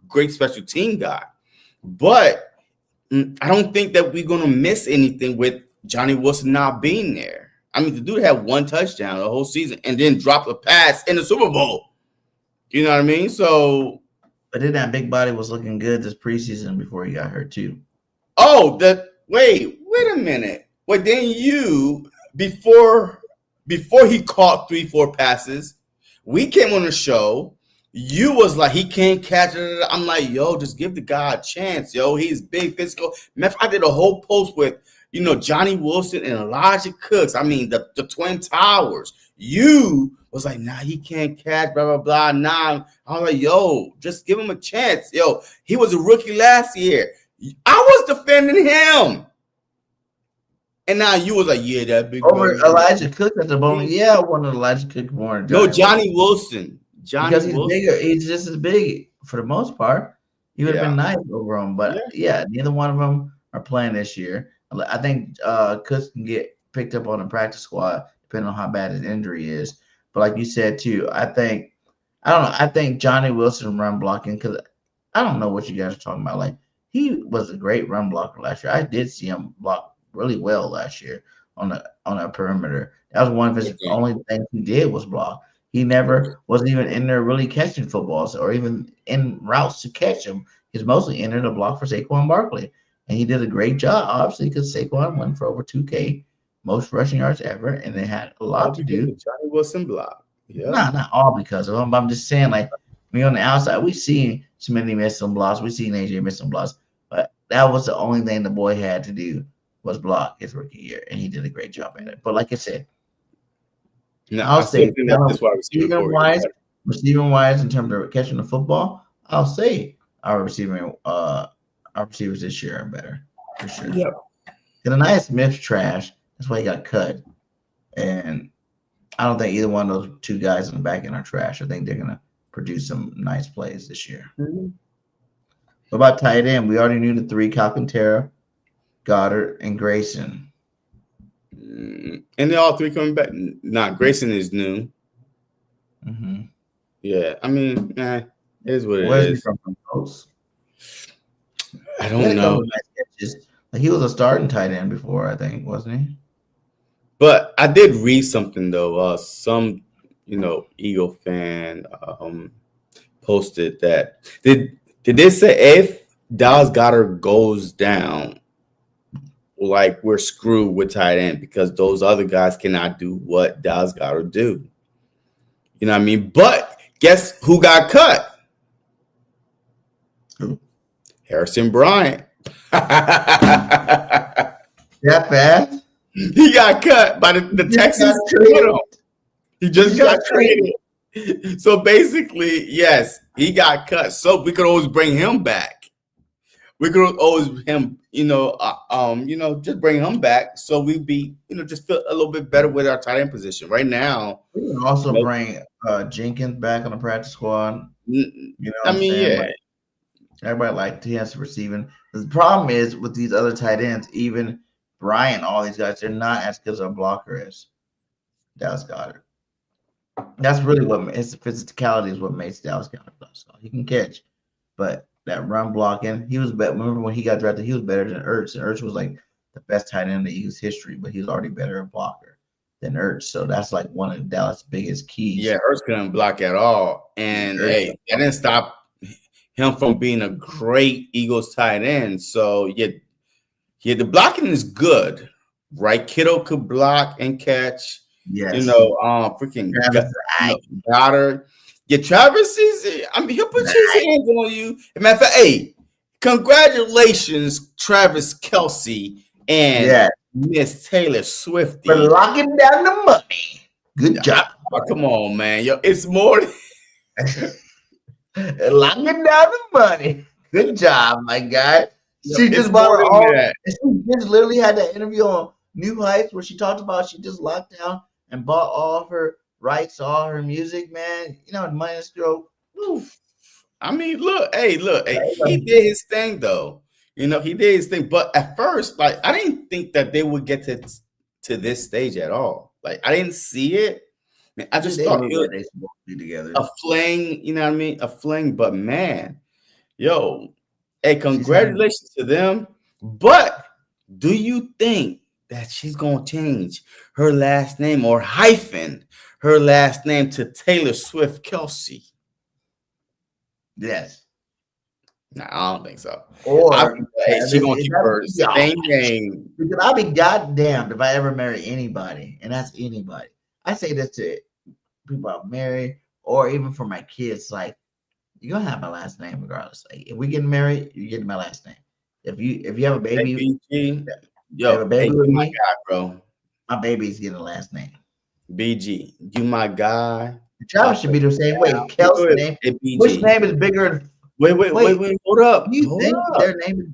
great special team guy. But I don't think that we're going to miss anything with Johnny Wilson not being there. I mean, the dude had 1 touchdown the whole season and then drop a pass in the Super Bowl. You know what I mean? So. But then that big body was looking good this preseason before he got hurt, too. Oh, wait a minute. Well, then before he caught 3-4 passes, we came on the show. You was like, he can't catch it. I'm like, yo, just give the guy a chance, yo. He's big, physical. I did a whole post with You know, Johnny Wilson and Elijah Cooks. I mean, the Twin Towers. You was like, nah, he can't catch, blah, blah, blah. Nah. I was like, yo, just give him a chance. Yo, he was a rookie last year. I was defending him. And now you was like, yeah, that big over man. Elijah Cook at the moment. Yeah, I wanted Elijah Cook more than No, Johnny Wilson. because he's bigger. He's just as big for the most part. He would have been nice over him, but yeah, neither one of them are playing this year. I think Cook can get picked up on the practice squad depending on how bad his injury is. But like you said too, I don't know. I think Johnny Wilson run blocking because I don't know what you guys are talking about. Like he was a great run blocker last year. I did see him block really well last year on a perimeter. That was one of his only things he did was block. He never wasn't even in there really catching footballs or even in routes to catch them. He's mostly in there to block for Saquon Barkley. And he did a great job, obviously, because Saquon went for over 2K, most rushing yards ever, and they had a lot to do. Johnny Wilson block. Yeah. Nah, not all because of him. But I'm just saying, like, me on the outside, we seen Smitty miss some blocks. We seen AJ miss some blocks. But that was the only thing the boy had to do was block his rookie year, and he did a great job at it. But like I said, I'll say receiving-wise in terms of catching the football, I'll say our receivers this year are better for sure. Yeah. And Anaya Smith's trash. That's why he got cut. And I don't think either one of those two guys in the back end are trash. I think they're gonna produce some nice plays this year. Mm-hmm. What about tight end? We already knew the three: Calcaterra, Goddard, and Grayson. And they're all three coming back. Nah, Grayson is new. Mm-hmm. Yeah, I mean, it is what it Where's is. he from Post? I don't know. He was a starting tight end before, I think, wasn't he? But I did read something though. Some, Eagle fan posted that did they say if Dallas Goedert goes down, like we're screwed with tight end because those other guys cannot do what Dallas Goedert do. You know what I mean? But guess who got cut? Who? Harrison Bryant. That fast? He got cut by the Texans. He just got traded. So basically, yes, he got cut. So we could always bring him back. We could always just bring him back. So we'd be, just feel a little bit better with our tight end position right now. We can also bring Jenkins back on the practice squad. Everybody liked he has receiving. The problem is with these other tight ends, even Bryant, all these guys, they're not as good as a blocker as Dallas Goedert. That's really what his physicality is what makes Dallas Goedert. So he can catch, but that run blocking, he was better. Remember when he got drafted, he was better than Ertz, and Ertz was like the best tight end in the Eagles history, but he's already better a blocker than Ertz. So that's like one of Dallas' biggest keys. Yeah, Ertz couldn't block at all, and that didn't stop him from being a great Eagles tight end. So yeah, the blocking is good, right? Kittle could block and catch. Yes. Freaking Goddard. Yeah, Travis is. I mean, he'll put his hands on you. As a matter of fact, hey, congratulations, Travis Kelce and Miss Taylor Swift for locking down the money. Good job. Oh, come on, man. Yo, it's more. Locking down the money. Good job, my guy. She just bought all. She just literally had that interview on New Heights where she talked about she just locked down and bought all of her rights, all her music, man. Minus stroke. I mean, look, he did his thing though. He did his thing. But at first, like, I didn't think that they would get to this stage at all. Like, I didn't see it. Man, I just thought they would be together. A fling, you know what I mean? A fling, but man, hey, congratulations to them. But do you think that she's gonna change her last name or hyphen her last name to Taylor Swift Kelce? Yes. No, I don't think so. Or she's gonna keep her same name. Because I'll be goddamned if I ever marry anybody, and that's anybody. I say this to people I marry, or even for my kids, like, you're gonna have my last name regardless. Like, if we get married, you're getting my last name. If you have a baby, Yo, Have a baby hey, with you my me. guy, bro. My baby's getting a last name. BG, you my guy. Travis should be the same way. Kelsey name. Hey, Which BG. name is bigger? Wait. Hold up. Do you Hold think up. their name is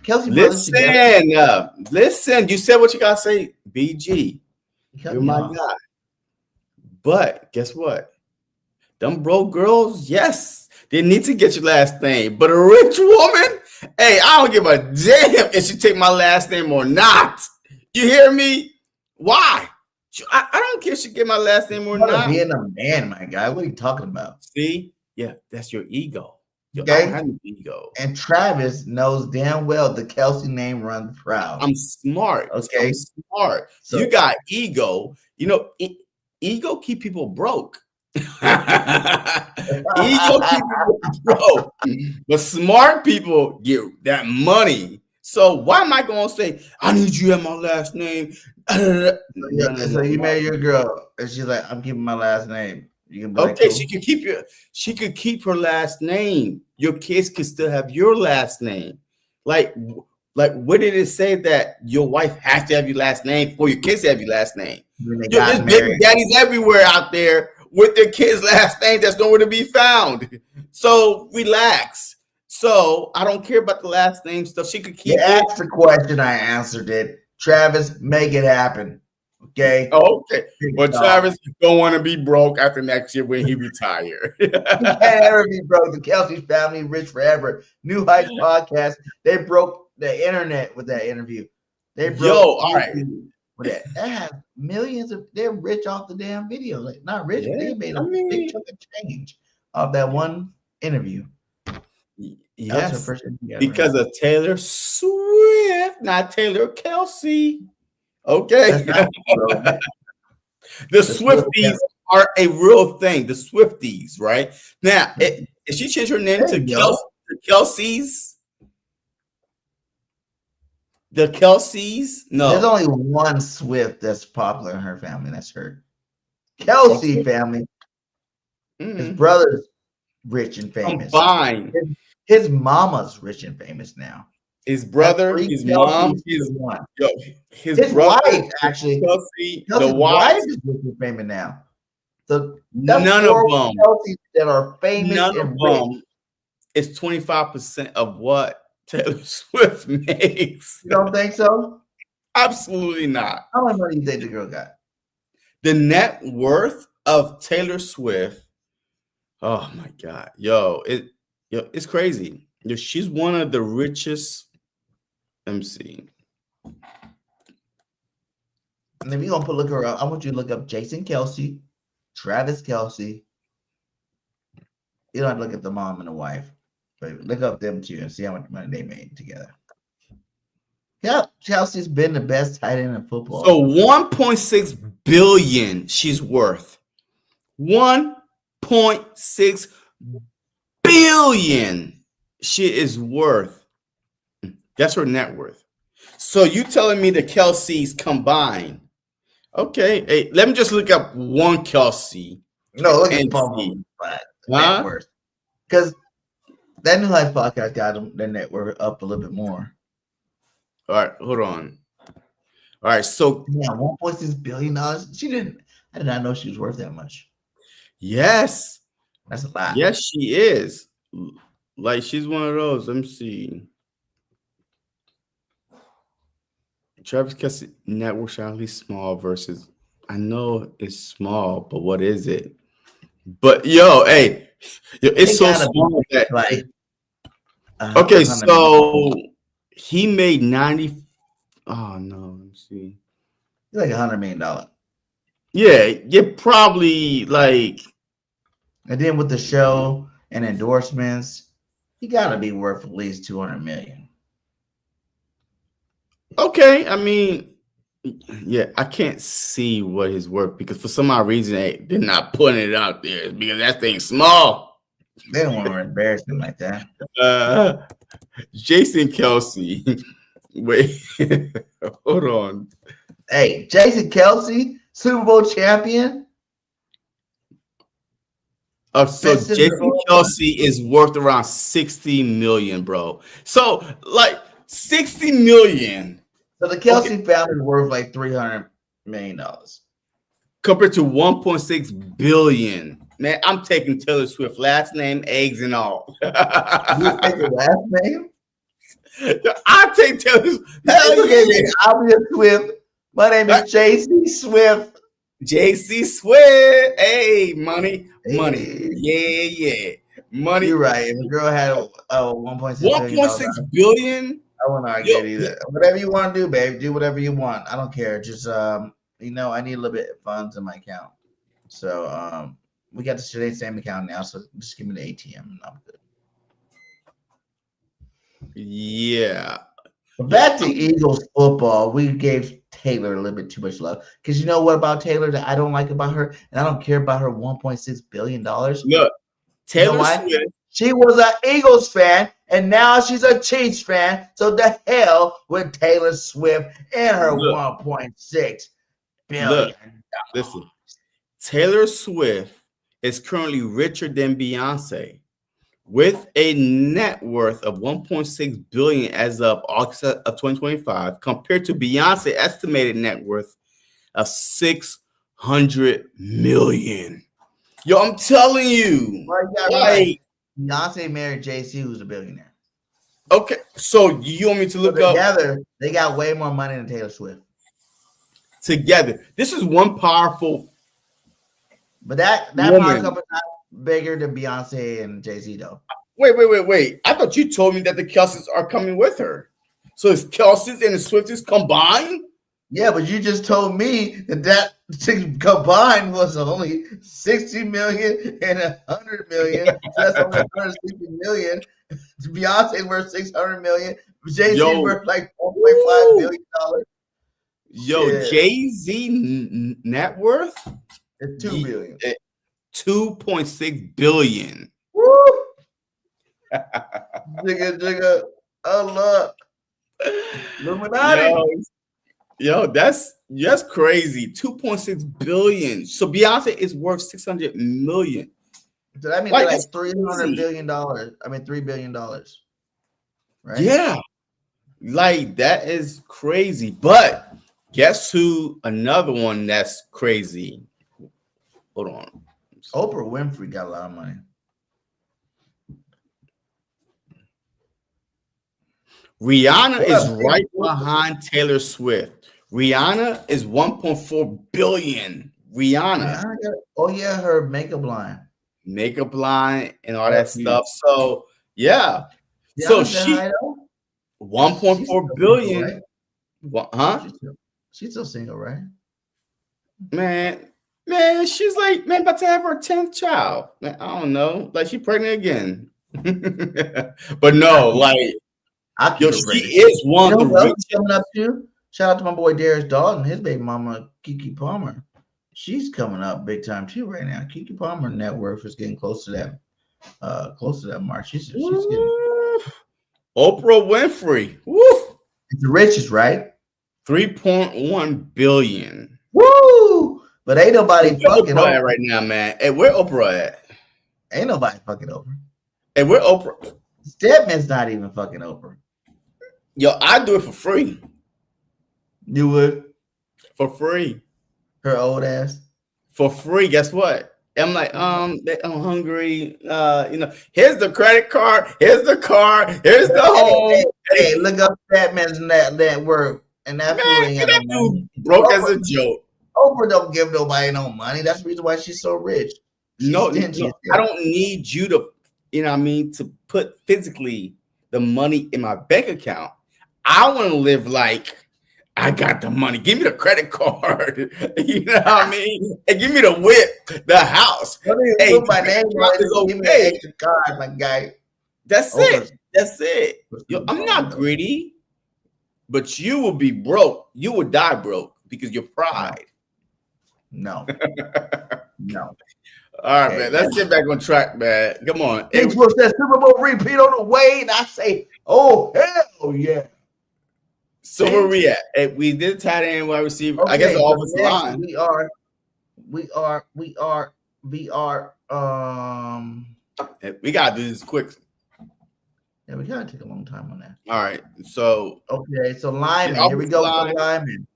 Kelsey brothers together? Listen. You said what you gotta say, BG. You're my guy. But guess what? Them broke girls, yes, they need to get your last name. But a rich woman, hey, I don't give a damn if she take my last name or not. You hear me? Why? I don't care if she get my last name or not. Being a man, my guy. What are you talking about? See? Yeah, that's your ego. Yo, Okay. I don't have no ego. And Travis knows damn well the Kelsey name runs proud. I'm smart. Okay. I'm smart. So, you got ego. You know, ego keep people broke. Ego keep people broke. But smart people get that money. So why am I going to say, I need you at my last name? So you marry your girl, and she's like, I'm keeping my last name. You can be okay, like, cool. she could keep her last name. Your kids could still have your last name. Like what did it say that your wife has to have your last name for your kids to have your last name? There's baby daddies everywhere out there with their kids' last name that's nowhere to be found. So relax. So I don't care about the last name stuff. She could keep You asked the question, I answered it. Travis, make it happen. Okay. Oh, okay. But Travis don't want to be broke after next year when he retire. He can't ever be broke. The Kelsey family rich forever. New Heights podcast. They broke the internet with that interview. They broke all right. With that. They have millions of. They're rich off the damn video. Like not rich, but they made a big chunk of change off that one interview. Yes, because of Taylor Swift, not Taylor Kelsey. Okay. The Swifties are a real thing. The Swifties, right? Now, if she changed her name to Kelsey's, the Kelseys, no. There's only one Swift that's popular in her family. That's her. Kelsey family. His brother's rich and famous. Fine. His mama's rich and famous now. His brother, his mom, his brother, wife, actually. Kelsey, the wife is rich and famous now. None of them Kelseys that are famous and rich. It's 25% of what Taylor Swift makes. You don't think so? Absolutely not. How much money do you think the girl got? The net worth of Taylor Swift. Oh my God, it's crazy. She's one of the richest. Let me see. And if you're gonna look her up, I want you to look up Jason Kelsey, Travis Kelsey. You don't have to look at the mom and the wife, but look up them two and see how much money they made together. Yeah, Chelsea's been the best tight end in football. So 1.6 billion she's worth. 1.6 billion she is worth. That's her net worth. So you telling me the Kelseys combined? Okay, hey, let me just look up one Kelsey. No, look at net worth. Because that New Life podcast got them their net worth up a little bit more. All right, hold on. All right, so yeah, $1.6 billion. I did not know she was worth that much. Yes, that's a lot. Yes, she is. Like she's one of those. Let me see. Travis Kelsey network shallly small versus. I know it's small, but what is it? But hey, it's so small that like. Okay, so he made 90. Oh no, let me see. He's like $100 million. Yeah, probably like. And then with the show and endorsements, he got to be worth at least $200 million. Okay, I mean, yeah, I can't see what his worth because for some odd reason they're not putting it out there because that thing's small. They don't want to embarrass him like that. Jason Kelsey. Wait, hold on. Hey, Jason Kelsey, Super Bowl champion. So Jason Kelsey is worth around 60 million, bro. So like 60 million. So the Kelsey family is worth like $300 million. Compared to 1.6 billion. Man, I'm taking Taylor Swift last name, eggs and all. You take your last name? I take Taylor Swift. Hell Okay, yeah. I'll be a Swift. My name is JC Swift. JC Swift. Hey, money. Hey. Yeah. Money. You're right. If a girl had a $1.6 billion, 1.6 billion. I wouldn't argue it either. Whatever you want to do, babe. Do whatever you want. I don't care. Just I need a little bit of funds in my account. So we got the same account now. So just give me the ATM and I'm good. Yeah. Back to Eagles football. We gave Taylor a little bit too much love. Because you know what about Taylor that I don't like about her? And I don't care about her $1.6 billion. Look, Taylor Swift. She was an Eagles fan, and now she's a Chiefs fan. So the hell with Taylor Swift and her $1.6 billion. Look, listen. Taylor Swift is currently richer than Beyonce, with a net worth of 1.6 billion as of August of 2025, compared to Beyonce's estimated net worth of 600 million. Yo, I'm telling you, like Beyonce married JC, who's a billionaire. Okay, so you want me to look up together? They got way more money than Taylor Swift. Together, this is one powerful. But that power couple is not bigger than Beyonce and Jay-Z though. Wait. I thought you told me that the Kelseys are coming with her. So it's Kelseys and the Swifties combined? Yeah, but you just told me that combined was only 60 million and 100 million. So that's only 160 million. Beyonce's worth 600 million. Jay-Z worth like $1.5 billion. Yo, yeah. Jay-Z net worth? It's $2 billion. 2.6 billion. Woo! Jigga. Oh, look. Illuminati. Yo, that's crazy. 2.6 billion. So Beyonce is worth 600 million. So that means like $300 billion. $3 billion. Right? Yeah. Like that is crazy. But guess who? Another one that's crazy. Hold on. Oprah Winfrey got a lot of money. Rihanna is right behind Taylor Swift. Rihanna is 1.4 billion. Rihanna. Her makeup line. Makeup line and all that stuff. So yeah. So she 1.4 billion. Right? What, huh? She's still single, right? Man, she's like, about to have her 10th child. Man, I don't know. Like, she pregnant again. But no, like, she is one of the richest. Coming up too. Shout out to my boy Darius Dalton, his baby mama, Keke Palmer. She's coming up big time too right now. Keke Palmer net worth is getting close to that mark. She's getting Oprah Winfrey. Woo! It's the richest, right? 3.1 billion. Woo! But ain't nobody fucking Oprah at right now, man. Hey, where Oprah at? Ain't nobody fucking Oprah. Hey, where Oprah? Stedman's not even fucking Oprah. Yo, I'd do it for free. You would? For free. Her old ass? For free. Guess what? I'm like, I'm hungry. Here's the credit card. Here's the car. Here's the home. Hey, look up Stedman's net worth. And that fool ain't got no money. Broke as a joke. Oprah don't give nobody no money. That's the reason why she's so rich. No, I don't need you to, to put physically the money in my bank account. I want to live like I got the money. Give me the credit card. You know what I mean? And give me the whip, the house. Hey, my name is okay. Give me an extra card, my guy. That's it. That's it. Yo, I'm not greedy, but you will be broke. You will die broke because your pride. No. No. All right, man. Let's get back on track, man. Come on. It was that Super Bowl repeat on the way, and I say, oh, hell yeah. So where we at? Hey, we did tight end wide receiver. Okay, I guess the offensive line. We gotta do this quick. Yeah, we gotta take a long time on that. All right. So Okay, so lineman. Here we offensive go with line. the lineman.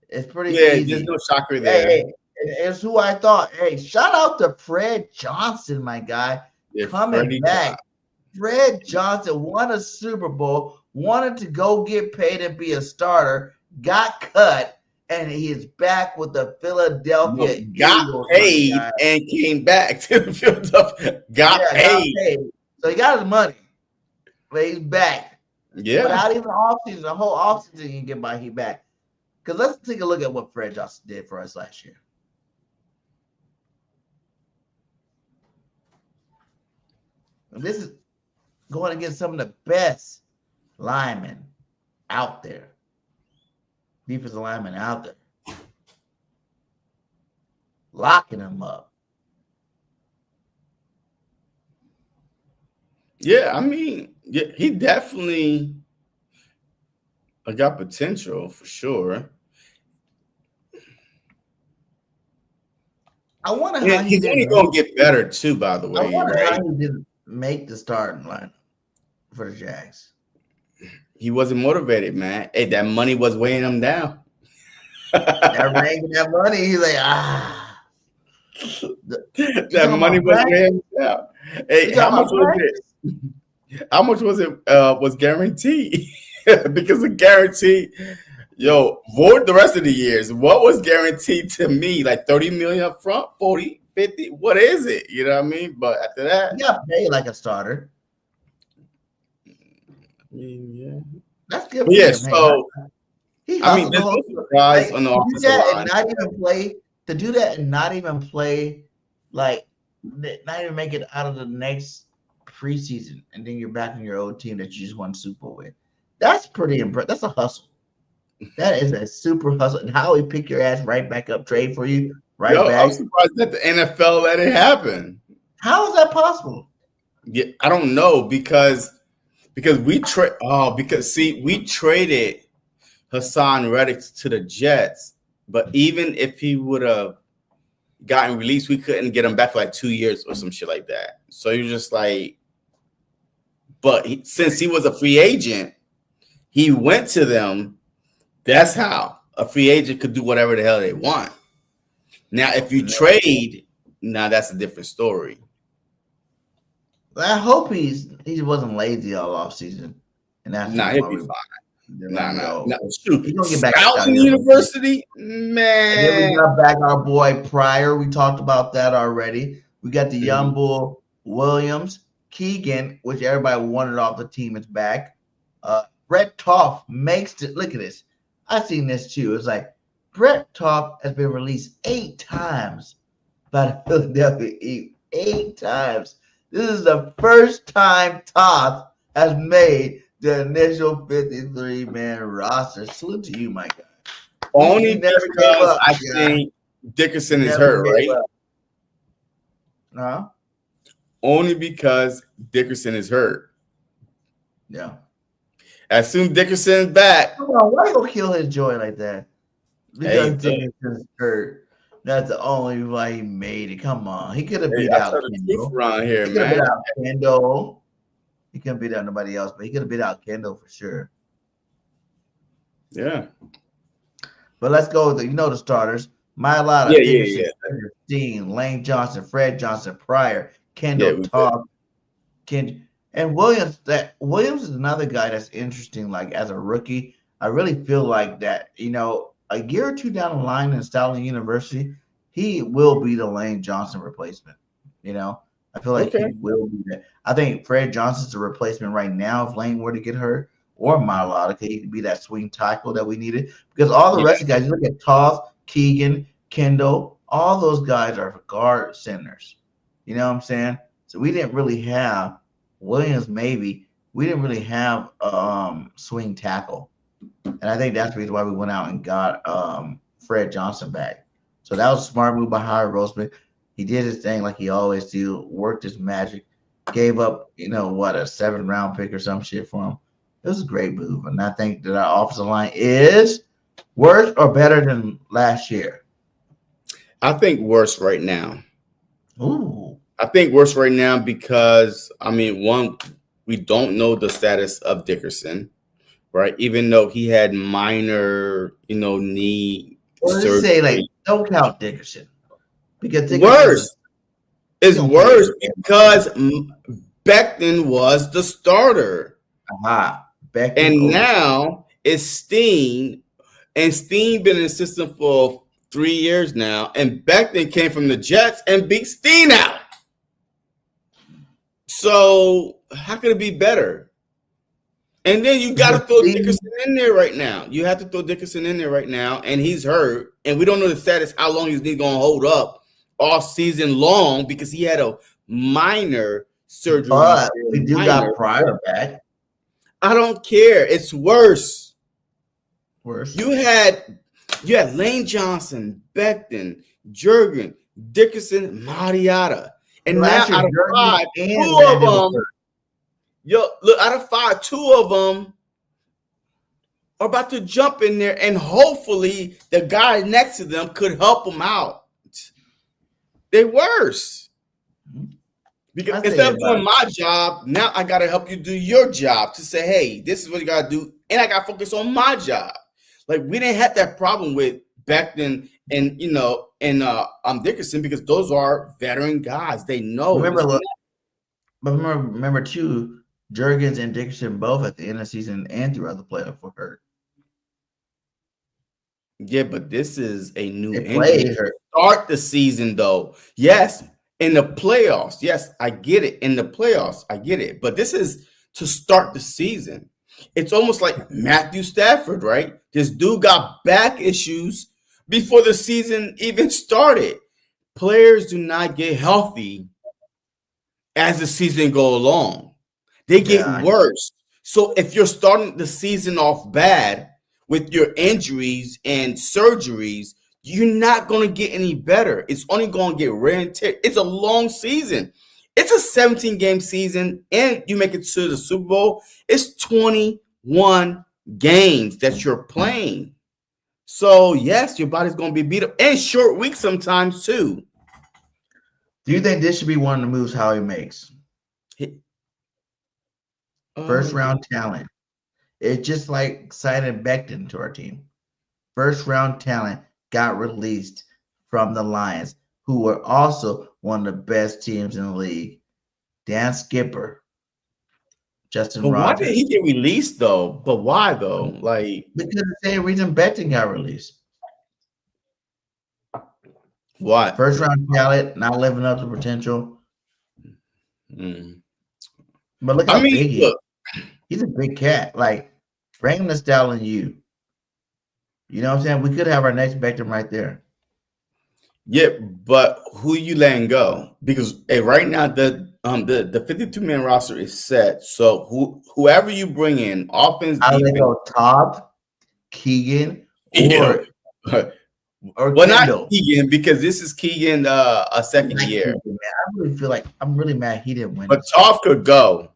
It's pretty Yeah, there's easy. no shocker Hey, there. hey, it's who I thought. Hey, shout out to Fred Johnson, my guy, Yeah, coming Freddie back. Fred Johnson won a Super Bowl, wanted to go get paid and be a starter, got cut, and he is back with the Philadelphia got Eagles. paid my guy. and came back to the Philadelphia. Got paid. So he got his money, but he's back. Yeah. Without even offseason, the whole offseason, he can get by. He back. Because let's take a look at what Fred Johnson did for us last year. And this is going against some of the best linemen out there. Defensive linemen out there. Locking them up. Yeah, I mean, yeah, he definitely got potential for sure. I wonder how Yeah, he's only going to get better too, by the way. I wonder Right? how he didn't make the starting line for the Jags. He wasn't motivated, man. Hey, that money was weighing him down. That ring and that money, he's like, That money was weighing him down. Hey, how much was it? How much was it? Was guaranteed? Because the guarantee, void the rest of the years. What was guaranteed to me? Like 30 million up front, 40, 50? What is it? You know what I mean? But after that, he got paid like a starter. I mean, yeah. That's good. But yeah, so I mean, there's no surprise like, on the to do offensive that line. and not even play, to do that and not even play, like not even make it out of the next preseason, and then you're back on your old team that you just won Super Bowl with. That's pretty impressive. That's a hustle. That is a super hustle. And how he pick your ass right back up, trade for you, right back. I'm surprised that the NFL let it happen. How is that possible? Yeah, I don't know because we traded Hassan Reddick to the Jets, but even if he would have gotten released, we couldn't get him back for like 2 years or some shit like that. So you're just like, but since he was a free agent, he went to them. That's how a free agent could do whatever the hell they want. Now, if you trade, now that's a different story. I hope he wasn't lazy all off season, and that's he'll be fine. No. Shoot. He's gonna get back Scouting University, man. And then we got back our boy Pryor. We talked about that already. We got the young bull Williams, Keegan, which everybody wanted off the team, is back. Brett Toff makes it. Look at this. I seen this too. It's like Brett Toff has been released 8 times by the Philadelphia Eagles. 8 times. This is the first time Toff has made the initial 53-man roster. Salute to you, my guy. Only because I think Dickerson is hurt, right? Huh? Only because Dickerson is hurt. Yeah. As soon Dickerson's back. Come on, why you kill his joy like that? Because Dickerson's hurt. That's the only why he made it. Come on. He could have beat out Kendall. Around here, he could have beat out Kendall. He couldn't beat out nobody else, but he could have beat out Kendall for sure. Yeah. But let's go with the starters. Mylotta, Dickerson, Lane Johnson, Fred Johnson, Pryor, Kendall, Todd, and Williams. Williams is another guy that's interesting. Like as a rookie, I really feel like that. A year or two down the line in Stalin University, he will be the Lane Johnson replacement. I feel like he will be that. I think Fred Johnson's the replacement right now if Lane were to get hurt, or Mylotta, he could be that swing tackle that we needed. Because all the rest of the guys, you look at Toth, Keegan, Kendall, all those guys are guard centers. You know what I'm saying? So we didn't really have Williams, maybe. We didn't really have swing tackle. And I think that's the reason why we went out and got Fred Johnson back. So that was a smart move by Howard Roseman. He did his thing like he always do, worked his magic, gave up, a 7th-round pick or some shit for him. It was a great move. And I think that our offensive line is worse or better than last year. I think worse right now. Ooh. I think worse right now because, one, we we don't know the status of Dickerson, right? Even though he had minor, knee Well, let's surgery. say like don't count Dickerson because Worse. It's don't worse play. because Becton was the starter. Becton And over. now it's Steen. And Steen been in the system for 3 years now. And Becton came from the Jets and beat Steen out. So how could it be better? And then you got to throw Dickerson in there right now. You have to throw Dickerson in there right now. And he's hurt. And we don't know the status, how long he's going to hold up all season long because he had a minor surgery. But we do got Pryor back. I don't care. It's worse. Worse. You had Lane Johnson, Becton, Jurgen, Dickerson, Mariota. And now out of 5, 2 of them, out of 5, 2 of them are about to jump in there, and hopefully the guy next to them could help them out. They're worse. Because instead of doing my job, now I got to help you do your job to say, hey, this is what you got to do. And I got to focus on my job. Like, we didn't have that problem with Becton and Dickerson because those are veteran guys. They know. Remember too, Jurgens and Dickerson both at the end of the season and throughout the playoff were hurt. Yeah, but this is a new injury. Start the season, though. Yes, in the playoffs. Yes, I get it. In the playoffs, I get it. But this is to start the season. It's almost like Matthew Stafford, right? This dude got back issues before the season even started. Players do not get healthy as the season goes along. They get worse. So if you're starting the season off bad with your injuries and surgeries, you're not going to get any better. It's only going to get wear and tear. It's a long season. It's a 17-game season, and you make it to the Super Bowl. It's 21 games that you're playing. So, yes, your body's going to be beat up. And short weeks sometimes, too. Do you think this should be one of the moves Howie makes? First-round talent. It's just like signing Becton to our team. First-round talent got released from the Lions, who were also one of the best teams in the league. Dan Skipper, Justin Rogers. Why did he get released, though? But why, though? Like, because the same reason Becton got released. What? First-round talent, not living up to potential. But look how big he is. He's a big cat. Like, bring the style in you. You know what I'm saying? We could have our next Becton right there. Yeah, but who you letting go? Because right now the 52-man roster is set. So whoever you bring in, offense, defense, go Top, Keegan, or well, Kendall. not Keegan, because this is Keegan a second year. Keegan, I really feel like I'm really mad he didn't win. But Toff could go.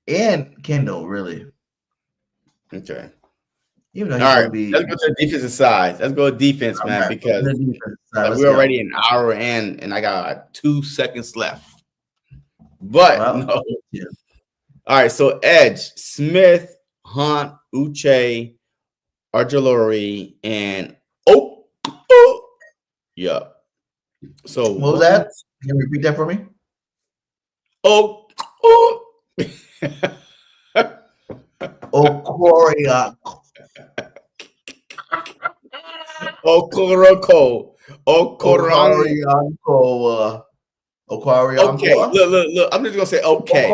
And Kendall, really. Okay. Even though all right, let's go to the defensive side. Let's go to defense, man, because we're already an hour in, and I got 2 seconds left. But no. Yeah. All right, so Edge, Smith, Hunt, Uche, Arjolori, and yeah. So what was that? Can you repeat that for me? Okoria. Okoroko. Okay, look. I'm just gonna say okay.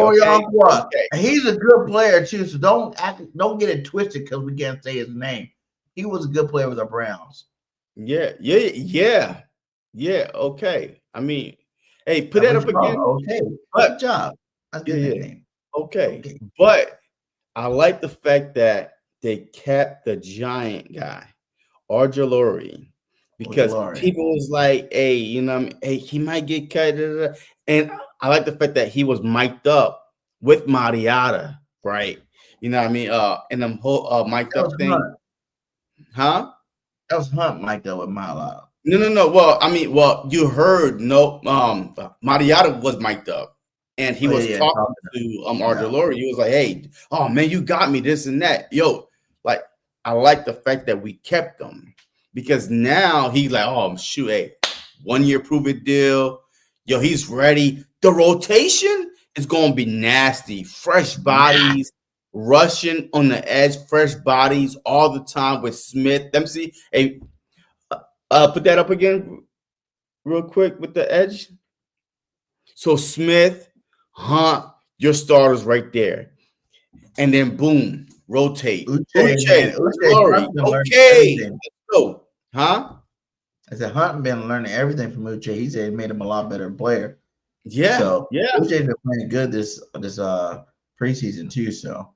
He's a good player too, so don't get it twisted because we can't say his name. He was a good player with the Browns. Yeah. Okay. I mean, hey, put that up again. Okay, good job. That's a good name. Okay, but I like the fact that they kept the giant guy, Arjolori, because people was like, hey, he might get cut. And I like the fact that he was mic'd up with Mariota, right? You know what I mean? And them whole mic'd up thing. Hunt. Huh? That was Hunt mic'd up with Mariota. No. Well, you heard Mariota was mic'd up. and he was talking to Arthur Laurie. He was like, "Hey, oh man, you got me this and that, yo." Like, I like the fact that we kept him because now he's like, "Oh shoot, hey, 1 year prove it deal, yo, he's ready." The rotation is going to be nasty, fresh bodies. Rushing on the edge, fresh bodies all the time with Smith. Let me see. Hey, put that up again real quick with the edge. So Smith, Hunt, your starters right there. And then boom, rotate. Uche, okay. Let's go. Huh? I said Hunt been learning everything from Uche. He said it made him a lot better player. Yeah. So yeah. Uche's been playing good this preseason too. So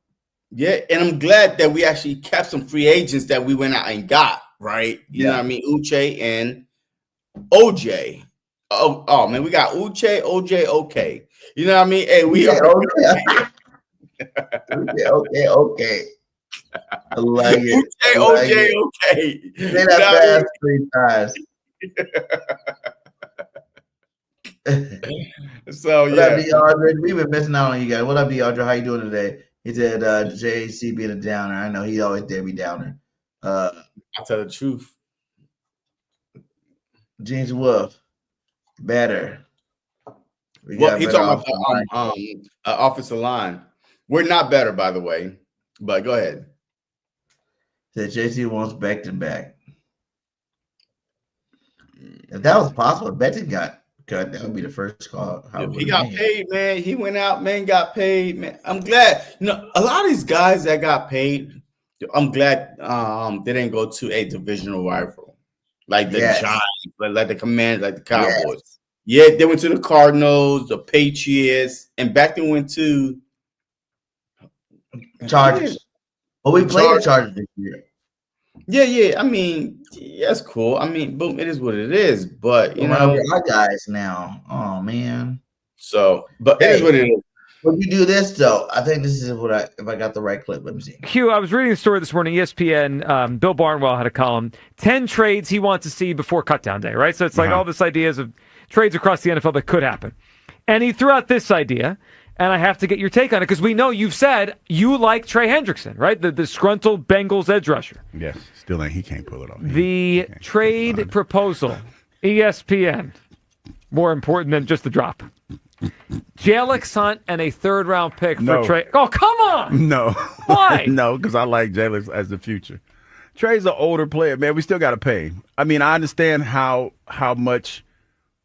yeah, and I'm glad that we actually kept some free agents that we went out and got, right? You know what I mean? Uche and OJ. Oh man, we got Uche, OJ, okay. You know what I mean? Hey, we are okay. I like it. Uche, okay. Say that fast 3 times. So what up, DeAndre? We've been missing out on you guys. What up, DeAndre? How you doing today? He said JC being a downer. I know he always did be downer. I'll tell the truth. James Wolf, better. Well, he's talking about the offensive line. We're not better, by the way. But go ahead. Said JC wants Becton back. If that was possible, Becton got cut. That would be the first call. He got paid, man. He went out, man, got paid, man. I'm glad. You know, a lot of these guys that got paid, I'm glad they didn't go to a divisional rival like the Giants, like the Commanders, like the Cowboys. Yeah, they went to the Cardinals, the Patriots, and back then went to Chargers. Well, we played the Chargers this year. Yeah. I mean, that's cool. I mean, boom, it is what it is. But you know, our guys now. Oh man. So, but it is what it is. When you do this, though, I think this is what if I got the right clip. Let me see. Q, I was reading a story this morning. ESPN. Bill Barnwell had a column. 10 trades he wants to see before cutdown day. Right. So it's like all this ideas of trades across the NFL that could happen, and he threw out this idea. And I have to get your take on it because we know you've said you like Trey Hendrickson, right? The disgruntled Bengals edge rusher. Yes, still ain't. He can't pull it off. The trade proposal, ESPN, more important than just the drop. Jalen Hunt and a third-round pick for Trey. Oh, come on! No. Why? No, because I like Jalen as the future. Trey's an older player, man. We still got to pay. I mean, I understand how much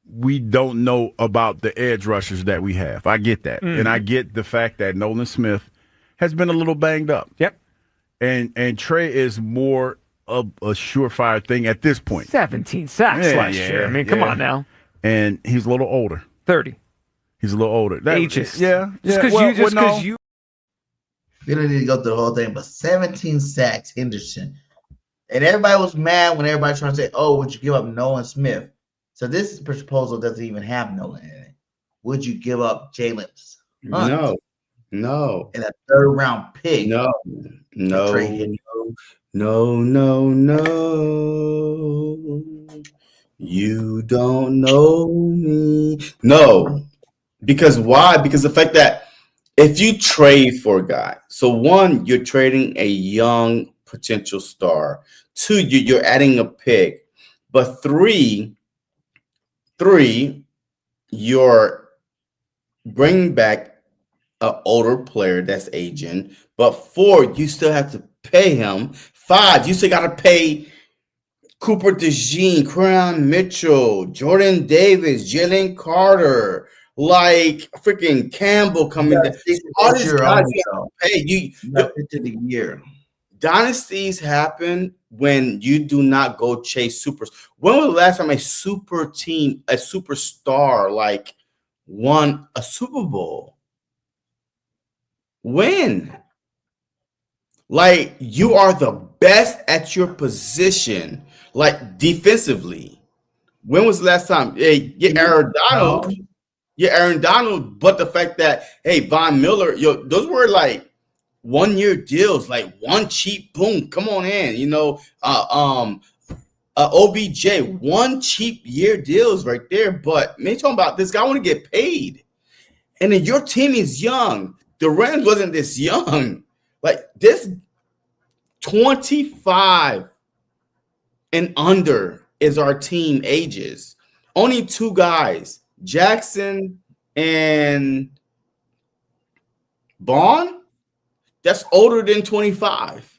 we don't know about the edge rushers that we have. I get that. And I get the fact that Nolan Smith has been a little banged up. Yep. And Trey is more of a surefire thing at this point. 17 sacks last year. I mean, come on now. And he's a little older. 30. He's a little older. Ages. Yeah. Just because you. We don't need to go through the whole thing, but 17 sacks, Henderson. And everybody was mad when everybody tried to say, oh, would you give up Nolan Smith? So this proposal doesn't even have Nolan in it. Would you give up Jalen Hunt? No. And a third-round pick? No. You don't know me. No. Because why? Because the fact that if you trade for a guy, so one, you're trading a young potential star. Two, you're adding a pick. But three, you're bringing back an older player that's aging. But four, you still have to pay him. Five, you still got to pay Cooper DeJean, Quran Mitchell, Jordan Davis, Jalen Carter, like freaking Campbell coming down. All these guys you have to pay. You to the year. Dynasties happen when you do not go chase supers. When was the last time a super team, a superstar, like won a Super Bowl? When? Like you are the best at your position, like defensively. When was the last time? Hey, Aaron Donald, but the fact that Von Miller, those were like 1 year deals, like one cheap boom, come on in, OBJ, one cheap year deals right there. But man, talking about this guy want to get paid. And then your team is young. The Rams wasn't this young. Like this 25 and under is our team ages. Only 2 guys, Jackson and Bond, that's older than 25.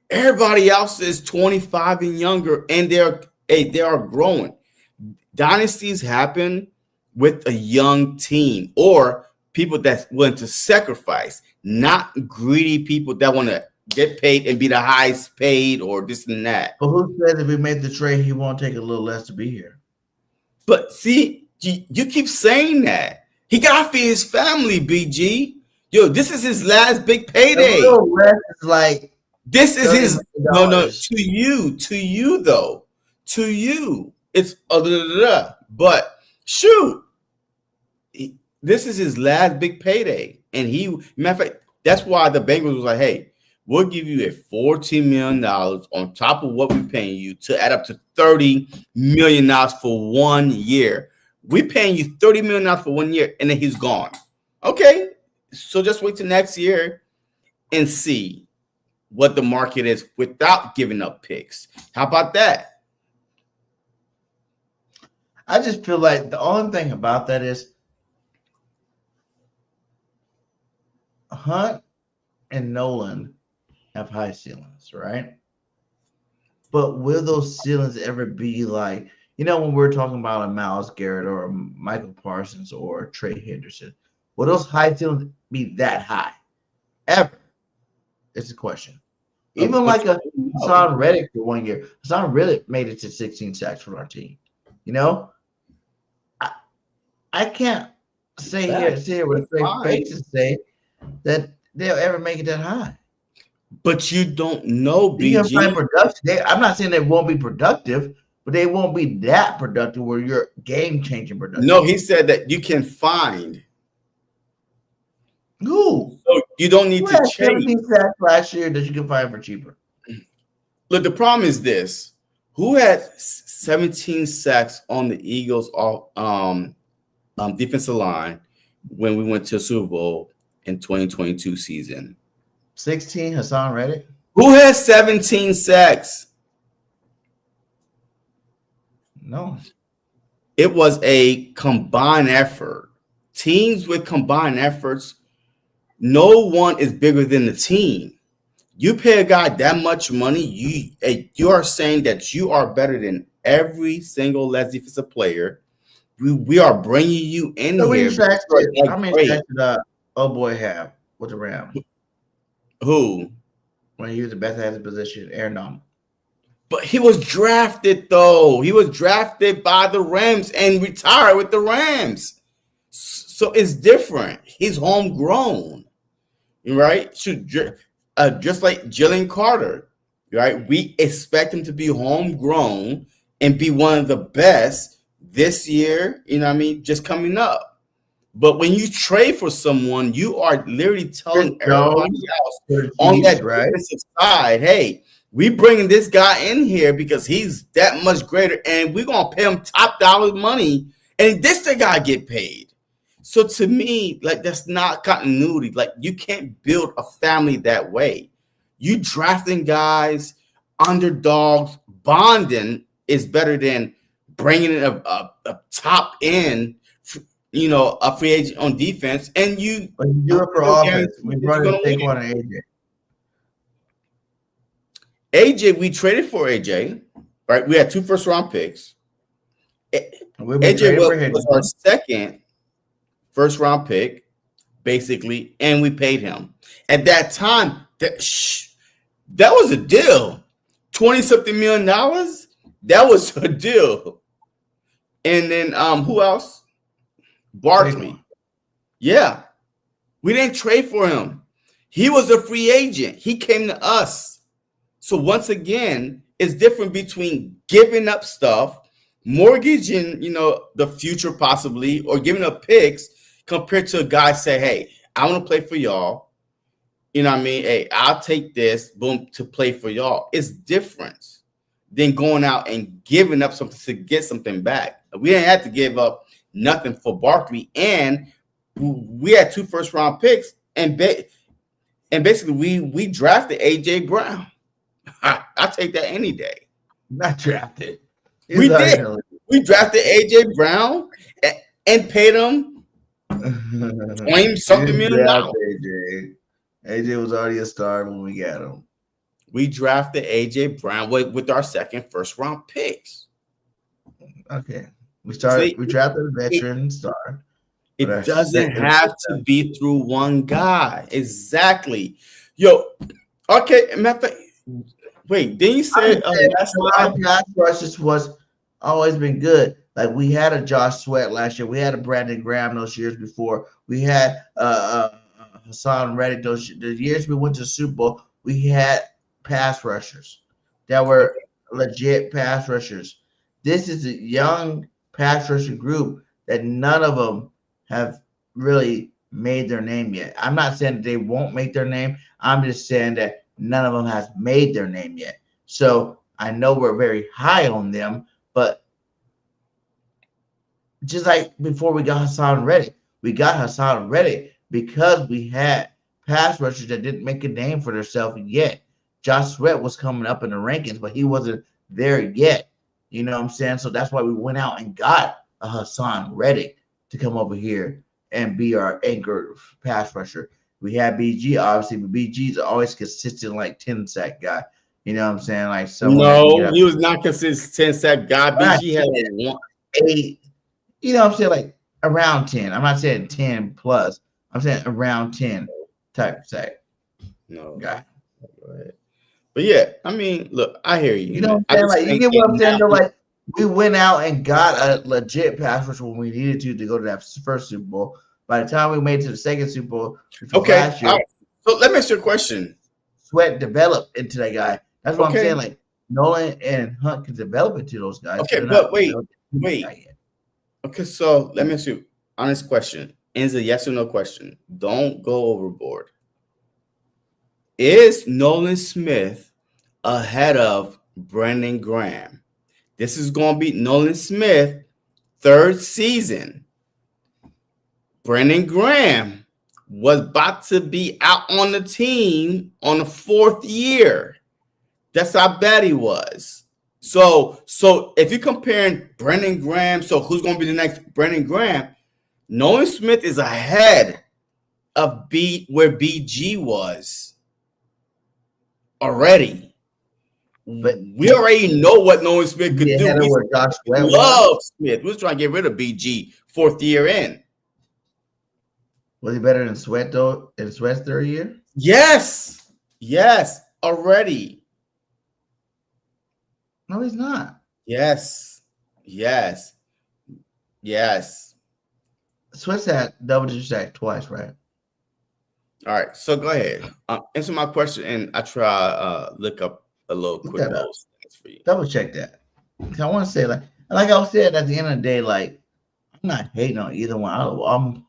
Everybody else is 25 and younger, and they are growing. Dynasties happen with a young team or people that's willing to sacrifice, not greedy people that want to get paid and be the highest paid or this and that. But who says if we made the trade, he won't take a little less to be here? But see, you keep saying that. He got to feed his family, BG. Yo, this is his last big payday. A little less is like this is his no to you though. To you. It's but shoot. This is his last big payday. And matter of fact, that's why the Bengals was like, hey, we'll give you a $14 million on top of what we're paying you to add up to $30 million for 1 year. We're paying you $30 million for 1 year, and then he's gone. Okay, so just wait till next year and see what the market is without giving up picks. How about that? I just feel like the only thing about that is Hunt and Nolan have high ceilings, right? But will those ceilings ever be like, when we're talking about a Myles Garrett or a Michael Parsons or Trey Henderson, will those high ceilings be that high? Ever? It's a question. Even like a Hassan Reddick for 1 year. Hassan Reddick made it to 16 sacks for our team. I can't sit here with a straight face and say that they'll ever make it that high. But you don't know, BG. You can find production. I'm not saying they won't be productive, but they won't be that productive where you're game-changing productive. No, he said that you can find. Who? So you don't need to chase. 17 sacks last year that you can find for cheaper. Look, the problem is this. Who had 17 sacks on the Eagles defensive line when we went to a Super Bowl in 2022 season? 16, Hassan Reddick. Who has 17 sacks? No. It was a combined effort. Teams with combined efforts, no one is bigger than the team. You pay a guy that much money, you are saying that you are better than every single last defensive player. We are bringing you in So here. How many sacks did boy have with the Rams? Who? When he was the best at his position, Aaron Donald. But he was drafted, though. He was drafted by the Rams and retired with the Rams. So it's different. He's homegrown, right? Just like Jalen Carter, right? We expect him to be homegrown and be one of the best this year, just coming up. But when you trade for someone, you are literally telling everybody else on that defensive side, hey, we bringing this guy in here because he's that much greater, and we're going to pay him top dollar money, and the guy get paid. So to me, like, that's not continuity. Like, you can't build a family that way. You drafting guys, underdogs, bonding is better than bringing in a top end, a free agent on defense, and you do it for offense. We brought in Saquon and AJ, we traded for AJ, right? We had 2 first-round picks. AJ was our second first-round pick, basically, and we paid him. At that time, that was a deal. $20-something million. That was a deal. And then who else? Barkley. Yeah. We didn't trade for him. He was a free agent. He came to us. So once again, it's different between giving up stuff, mortgaging, the future possibly, or giving up picks compared to a guy say, hey, I want to play for y'all. Hey, I'll take this, boom, to play for y'all. It's different than going out and giving up something to get something back. We didn't have to give up nothing for Barkley, and we had 2 first-round picks, and basically we drafted AJ Brown. I take that any day. Not drafted. We did. We drafted AJ Brown and paid him $20-something million. AJ was already a star when we got him. We drafted AJ Brown with our second first-round picks. Okay. We drafted a veteran star. It doesn't have to be through one guy. Exactly. Yo, okay. Wait, didn't you say our pass rushes was always been good? Like we had a Josh Sweat last year. We had a Brandon Graham those years before. We had Hassan Reddick the years we went to the Super Bowl. We had pass rushers that were legit pass rushers. This is a young pass rusher group that none of them have really made their name yet. I'm not saying that they won't make their name. I'm just saying that none of them has made their name yet. So I know we're very high on them, but just like before we got Hassan Reddick, we got Hassan Reddick because we had pass rushers that didn't make a name for themselves yet. Josh Sweat was coming up in the rankings, but he wasn't there yet. You know what I'm saying? So that's why we went out and got a Hassan Reddick to come over here and be our anchor pass rusher. We had BG, obviously, but BG's always consistent, like 10-sack guy. You know what I'm saying? Like no, he was not consistent 10-sack guy. BG had 8. You know what I'm saying? Like around 10. I'm not saying 10 plus. I'm saying around 10 type sack. No guy. Go ahead. But yeah, I mean, look, I hear you. You know what I'm saying? Like you get what I'm saying? Though, like we went out and got a legit pass rusher when we needed to go to that first Super Bowl. By the time we made it to the second Super Bowl, last year, so let me ask you a question. Sweat developed into that guy. That's what I'm saying. Like Nolan and Hunt can develop into those guys. Okay, but wait. Okay, so let me ask you honest question. And it's a yes or no question. Don't go overboard. Is Nolan Smith ahead of Brandon Graham? This is going to be Nolan Smith, 3rd season. Brandon Graham was about to be out on the team on the 4th year. That's how bad he was. So if you're comparing Brandon Graham, so who's going to be the next Brandon Graham? Nolan Smith is ahead of where BG was already. But we already know what Nolan Smith could do. We love Smith. We was trying to get rid of BG 4th year in. Was he better than Sweat though? In Sweat's 3rd year? Yes, already. No, he's not. Yes. Sweat's had double-digit sack twice, right? All right, so go ahead. Answer my question, and I try look up a little quick post for you. Double check that. I want to say, like I said, at the end of the day, like I'm not hating on either one. I'm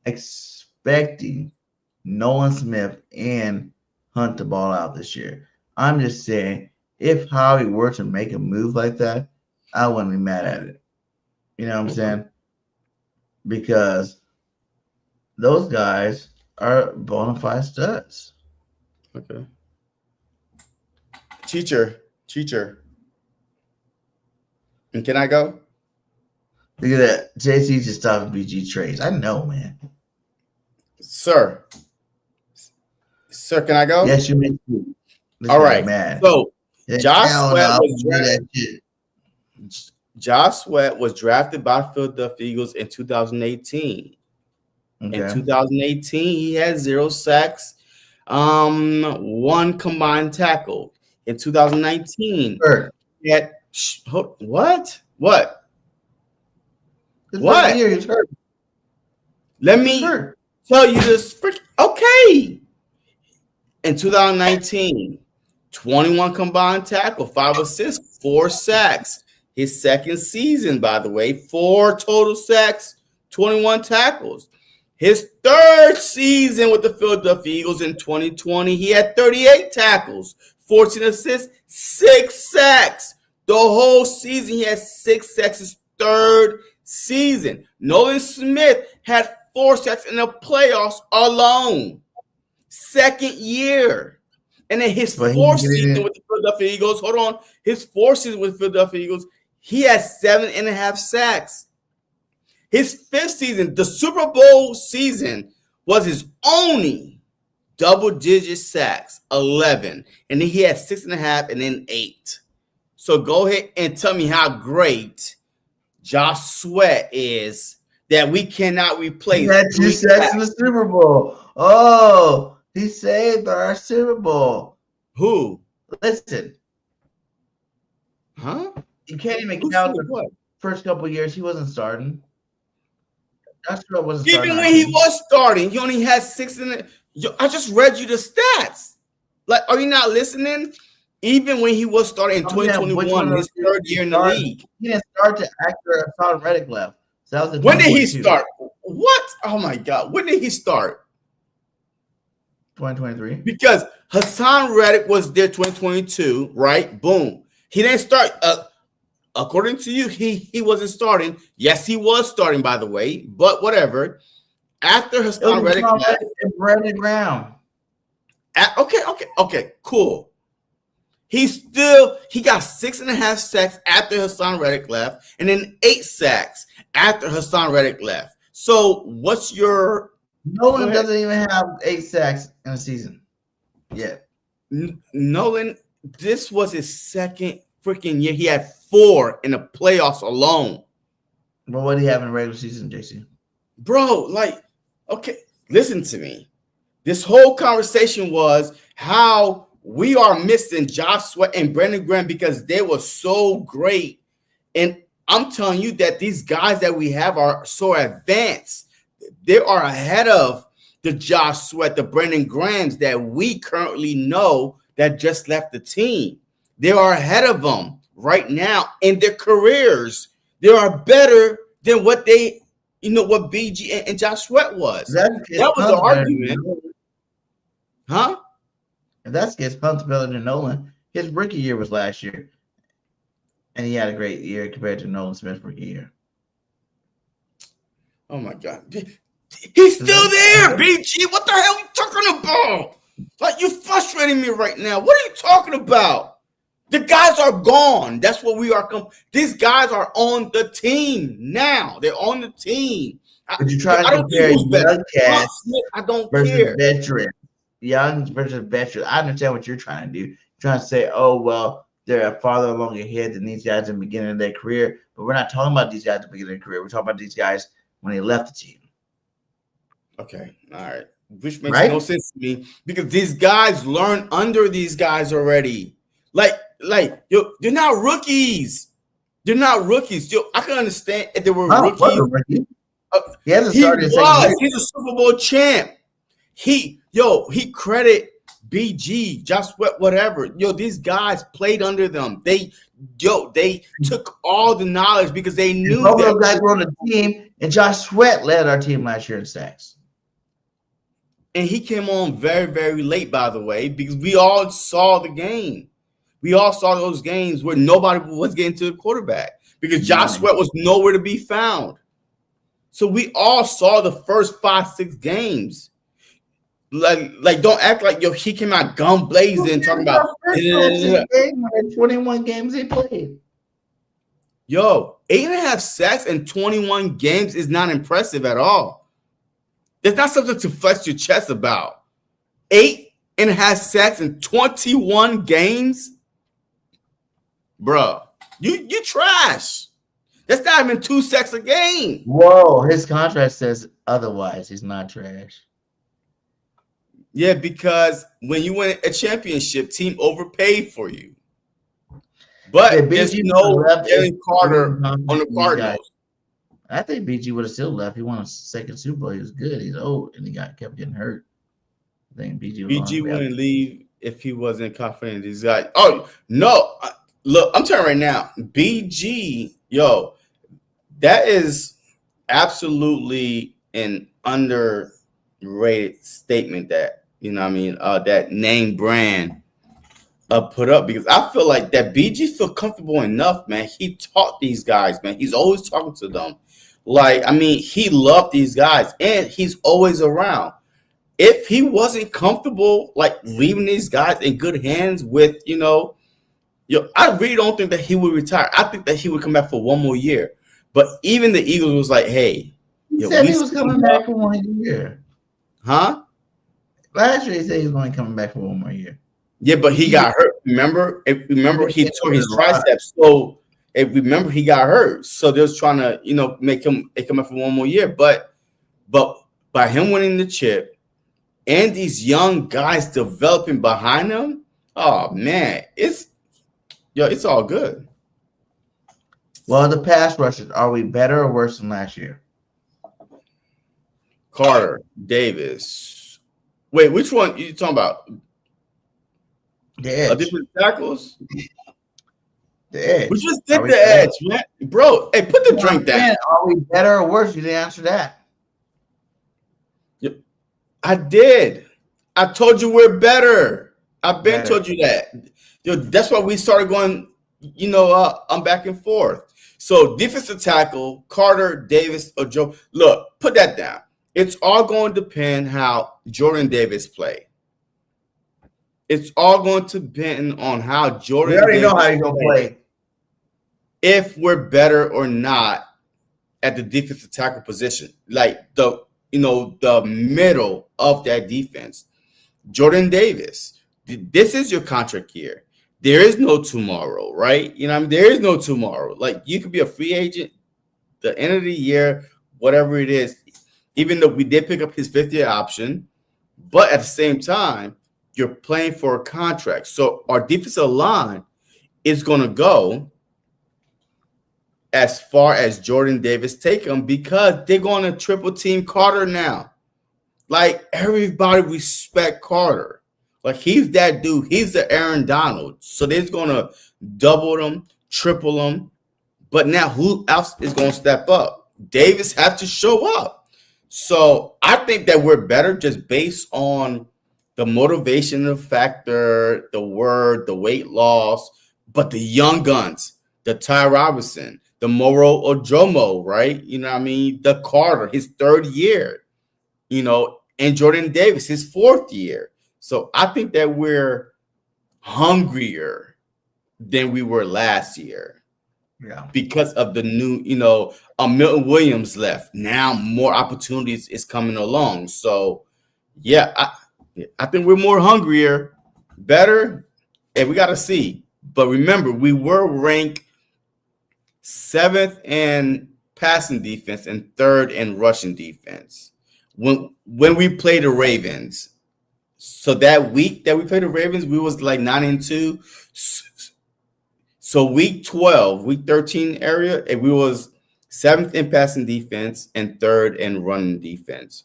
expecting Nolan Smith and Hunt to ball out this year. I'm just saying, if Howie were to make a move like that, I wouldn't be mad at it. You know what I'm saying? Because those guys are bona fide studs. Okay. Teacher. And can I go? Look at that. JC just stopped BG trades. I know, man. Sir, can I go? Yes, you may. All right. Man. So Josh Sweat was drafted by Philadelphia Eagles in 2018. Okay. In 2018, he had 0 sacks, 1 combined tackle. In 2019, he had what? What? Year he's hurt. Let me tell you this. Okay. In 2019, 21 combined tackle, 5 assists, 4 sacks. His second season, by the way, 4 total sacks, 21 tackles. His 3rd season with the Philadelphia Eagles in 2020, he had 38 tackles, 14 assists, 6 sacks. The whole season, he had 6 sacks his 3rd season. Nolan Smith had 4 sacks in the playoffs alone. Second year. And then his fourth season with the Philadelphia Eagles, hold on. His fourth season with the Philadelphia Eagles, he had 7.5 sacks. His fifth season, the Super Bowl season, was his only double-digit sacks, 11. And then he had 6.5 and then 8. So go ahead and tell me how great Josh Sweat is that we cannot replace. He had 2 sacks in the Super Bowl. Oh, he saved our Super Bowl. Who? Listen. Huh? You can't even count the first couple of years. He wasn't starting. Josh Sweat wasn't starting. Even when he was starting, he only had 6 in it. I just read you the stats. Like, are you not listening? Even when he was starting in 2021, his third year in the league. He didn't start to after Hassan Reddick left. So that was when did he start? What? Oh, my God. When did he start? 2023. Because Hassan Reddick was there 2022, right? Boom. He didn't start. According to you, he wasn't starting. Yes, he was starting, by the way, but whatever. After Hassan Reddick left, and Brandon Graham. Okay, cool. He got 6.5 sacks after Hassan Reddick left, and then 8 sacks after Hassan Reddick left. So what's your Nolan doesn't even have 8 sacks in a season yet. Nolan, this was his second freaking year. He had 4 in the playoffs alone. But what do you have in the regular season, JC? Bro, like, okay, listen to me. This whole conversation was how we are missing Josh Sweat and Brandon Graham because they were so great. And I'm telling you that these guys that we have are so advanced. They are ahead of the Josh Sweat, the Brandon Grahams that we currently know that just left the team. They are ahead of them right now in their careers. They are better than what they, what BG and Josh Sweat was. That was the argument. Huh? If that's gets pumped better than Nolan, his rookie year was last year. And he had a great year compared to Nolan Smith's rookie year. Oh, my God. He's still there, BG. What the hell are you talking about? Like, you're frustrating me right now. What are you talking about? The guys are gone. That's what we are. These guys are on the team now. They're on the team. But you try to compare young cats versus veterans. Young versus veterans. I understand what you're trying to do. You're trying to say, oh, well, they're farther along ahead than these guys in the beginning of their career. But we're not talking about these guys at the beginning of their career. We're talking about these guys when they left the team. Okay. All right. Which makes no sense to me because these guys learn under these guys already. Like, they're not rookies. They're not rookies. I can understand if they were rookies. He hasn't started. He's a Super Bowl champ. He credit BG, Josh Sweat, whatever. These guys played under them. They took all the knowledge because they knew both those guys were on the team, and Josh Sweat led our team last year in sacks. And he came on very, very late, by the way, because we all saw the game. We all saw those games where nobody was getting to the quarterback because Josh Sweat was nowhere to be found. So we all saw the first 5-6 games. Like don't act like he came out gun blazing talking about 21 games he played. 8.5 sacks in 21 games is not impressive at all. It's not something to flex your chest about. 8.5 sacks in 21 games, bro. You trash. That's not even 2 sacks a game. Whoa, his contract says otherwise. He's not trash. Yeah, because when you win a championship, team overpaid for you. But there's no Jalen Carter on the Cardinals. I think BG would have still left. He won a second Super Bowl. He was good. He's old, and he kept getting hurt. I think BG wouldn't leave if he wasn't confident in these guys. Oh, no. Look, I'm telling you right now, BG, that is absolutely an underrated statement that, that name brand put up, because I feel like that BG feel comfortable enough, man. He taught these guys, man. He's always talking to them. Like, I mean, he loved these guys, and he's always around. If he wasn't comfortable, like leaving these guys in good hands with, I really don't think that he would retire. I think that he would come back for one more year. But even the Eagles was like, hey, He said he was coming back for 1 year. Huh? Last year he said he was only coming back for 1 more year. Yeah, but he got hurt. Remember he tore his triceps. So remember he got hurt. So they're trying to, make him up for 1 more year. But by him winning the chip and these young guys developing behind him, oh man, it's all good. Well, the pass rushers, are we better or worse than last year? Carter, Davis. Wait, which one are you talking about? The edge. Different tackles? The edge. We just did the edge, man. Bro, hey, put the drink down. Are we better or worse? You didn't answer that. I did. I told you we're better. I've been told you that. That's why we started going, I'm back and forth. So defensive tackle, Carter, Davis, or Joe. Look, put that down. It's all going to depend how Jordan Davis play. It's all going to depend on how Jordan. We already Davis know how he's gonna play. If we're better or not at the defensive tackle position, like the middle of that defense. Jordan Davis, this is your contract year. There is no tomorrow, right? There is no tomorrow. Like, you could be a free agent the end of the year, whatever it is. Even though we did pick up his 5th-year option, but at the same time, you're playing for a contract. So our defensive line is going to go as far as Jordan Davis take him, because they're going to triple team Carter now. Like, everybody respect Carter. Like, he's that dude. He's the Aaron Donald. So they're going to double him, triple him. But now who else is going to step up? Davis has to show up. So I think that we're better just based on the motivational factor, the weight loss, but the young guns, the Ty Robinson, the Moro Ojomo, right? The Carter, his 3rd year, and Jordan Davis, his 4th year. So I think that we're hungrier than we were last year. Yeah. Because of the new, Milton Williams left. Now more opportunities is coming along. So, yeah, I think we're more hungrier, better, and we got to see. But remember, we were ranked 7th in passing defense and 3rd in rushing defense when we played the Ravens. So that week that we played the Ravens, we was like 9-2. So week 12, week 13 area, and we was 7th in passing defense and 3rd in running defense.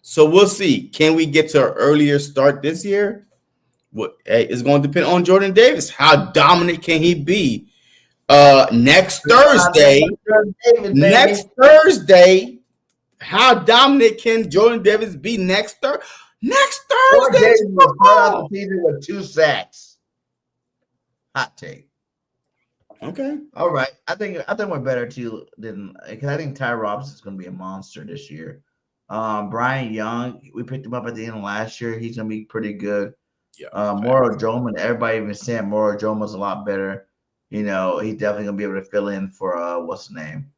So we'll see. Can we get to an earlier start this year? It's going to depend on Jordan Davis. How dominant can he be? Next Thursday, how dominant can Jordan Davis be next Thursday? Next Thursday, out the season with 2 sacks. Hot take. Okay. All right. I think we're better too than, because I think Ty Robinson is going to be a monster this year. Brian Young, we picked him up at the end of last year. He's going to be pretty good. Yeah. Moro Joman, everybody even saying Moro Joman's a lot better. He's definitely going to be able to fill in for what's the name?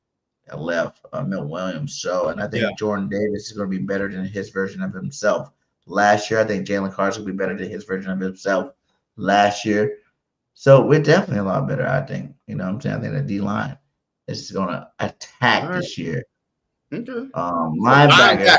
Milton Williams. So, and I think Jordan Davis is going to be better than his version of himself. Last year, I think Jalen Carson will be better than his version of himself last year. So we're definitely a lot better, I think. You know what I'm saying? I think the D-line is going to attack this year. Okay. Linebacker.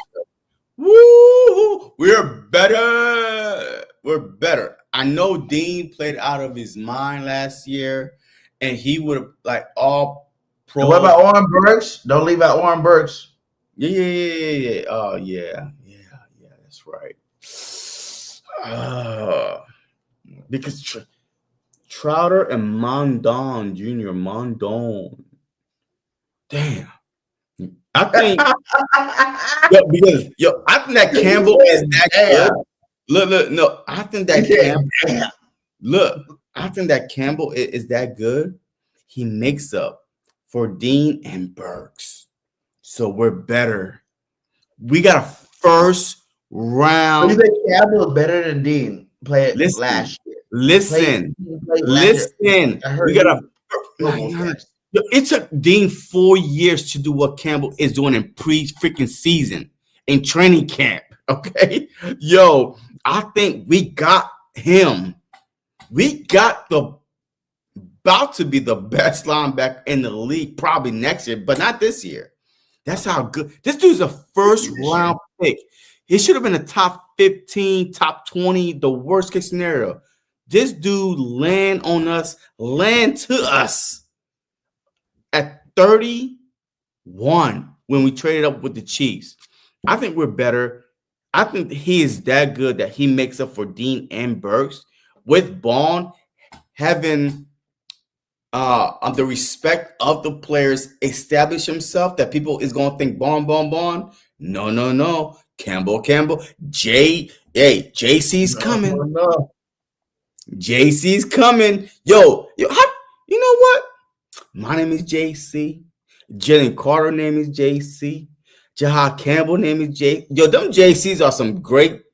Woo! We're better. We're better. I know Dean played out of his mind last year, and he would have, like, all pro. And what about Oren Burks? Don't leave out Oren Burks. Yeah. Oh, yeah. That's right. Because Trotter and Mondon Jr. Damn. I think I think that Campbell is that good. Look, no, I think that Campbell. Look, I think that Campbell is that good. He makes up for Dean and Burks. So we're better. We got a first You round. think Campbell is better than Dean? Played last year. Listen. I heard We got a. Yo, It took Dean 4 years to do what Campbell is doing in freaking season, in training camp. Okay, yo, I think we got him. We got about to be the best linebacker in the league, probably next year, but not this year. That's how good this dude's a first round pick. He should have been a top 15, top 20, the worst case scenario. This dude land to us at 31 when we traded up with the Chiefs. I think we're better. I think he is that good that he makes up for Dean and Burks with Bond having the respect of the players establish himself, that people is going to think Bond. No. Campbell. JC's coming. No. JC's coming. Yo, you know what? My name is JC. Jalen Carter name is JC. Jahad Campbell name is J. Yo, them JCs are some good.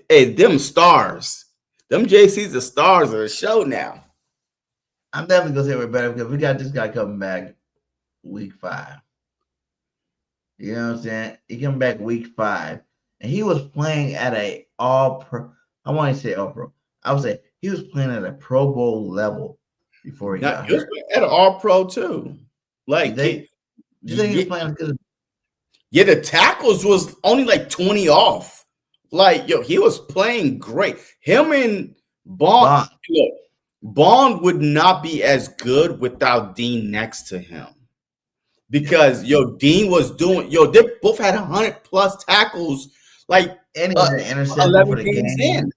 Hey, them stars. Them JCs are stars of the show now. I'm definitely gonna say we're better because we got this guy coming back week 5. You know what I'm saying? He coming back week 5, and he was playing at a all-pro. I want to say all-pro. I would say he was playing at a Pro Bowl level before he got hurt. At an all-pro too. Like, you think he was playing because? Yeah, the tackles was only like 20 off. Like, yo, he was playing great. Him and Bond. Look, Bond would not be as good without Dean next to him. Because Dean was doing they both had 100+ tackles, like, and he was an interception 11 for the games game. in.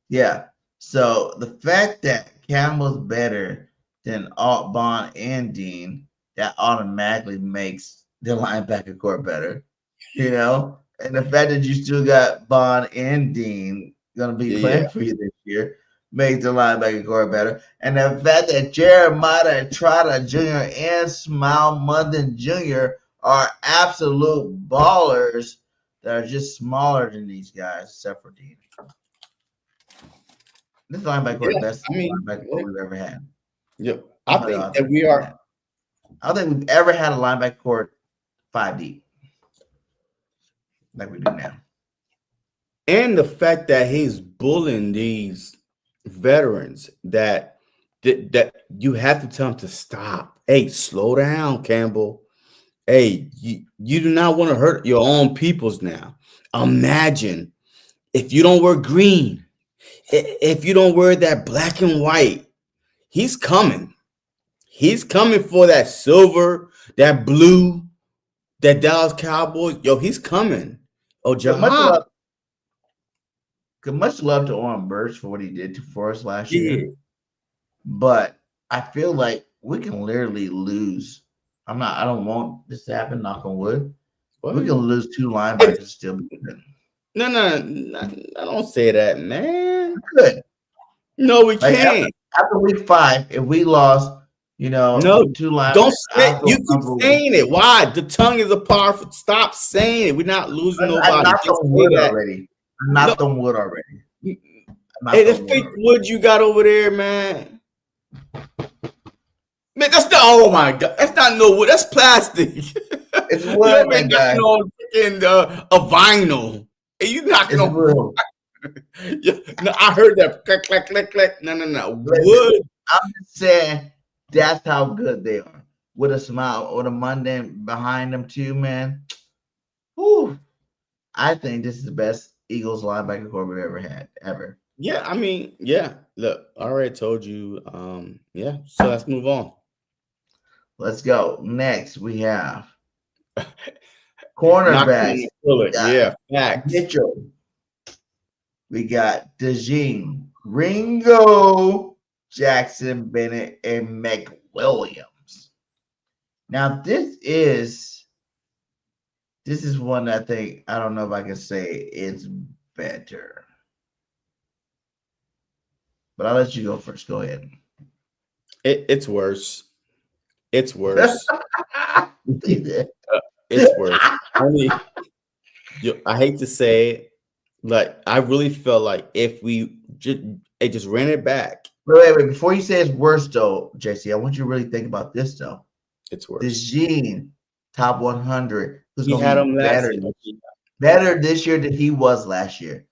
Yeah. So the fact that Campbell's better than Bond and Dean, that automatically makes the linebacker core better. You know? And the fact that you still got Bond and Dean gonna be playing for you this year makes the linebacker core better. And the fact that Jeremiah Trotter Jr. and Smile Munden Jr. are absolute ballers that are just smaller than these guys, except for Dean. This linebacker core is the best linebacker core we've ever had. Yep. I think that we are. I don't think we've ever had a linebacker core 5 deep like we do now. And the fact that he's bullying these veterans that you have to tell him to stop. Hey, slow down, Campbell. Hey, you do not want to hurt your own peoples now. Imagine if you don't wear green, if you don't wear that black and white, he's coming. He's coming for that silver, that blue, that Dallas Cowboys. Yo, he's coming. Oh, Jahad. Much love to Oren Burks for what he did for us last year. But I feel like we can literally lose. I don't want this to happen, knock on wood. What? We can lose 2 linebackers and still be good. No, I don't say that, man. We could. No, we can't. After week 5, if we lost, no, 2 linebackers. Don't say it. You keep saying it. Why? The tongue is a powerful. Stop saying it. We're not losing nobody. I'm not on wood already. Hey, the fake wood you got over there, man. Man, that's not. Oh my God, that's not no wood. That's plastic. It's wood, man. A vinyl. Hey, you knocking on wood. No, I heard that click, click, click, click. No. Wood. I'm just saying that's how good they are. With a smile, with a Monday behind them too, man. Whew. I think this is the best Eagles linebacker core we've ever had, ever. Yeah, I mean, yeah. Look, I already told you. Yeah. So let's move on. Let's go. Next, we have cornerbacks. Yeah, facts. Mitchell. We got DeJean, Ringo, Jackson Bennett, and McWilliams. Now, this is one I think, I don't know if I can say it's better. But I'll let you go first. Go ahead. It's worse. It's worse. It's worse. I mean, I hate to say it, like I really felt like if we just ran it back, Wait. Before you say it's worse, though, JC, I want you to really think about this, though. it's worse. DeJean, top 100, who's He going had to him be last better, year. better this year than he was last year.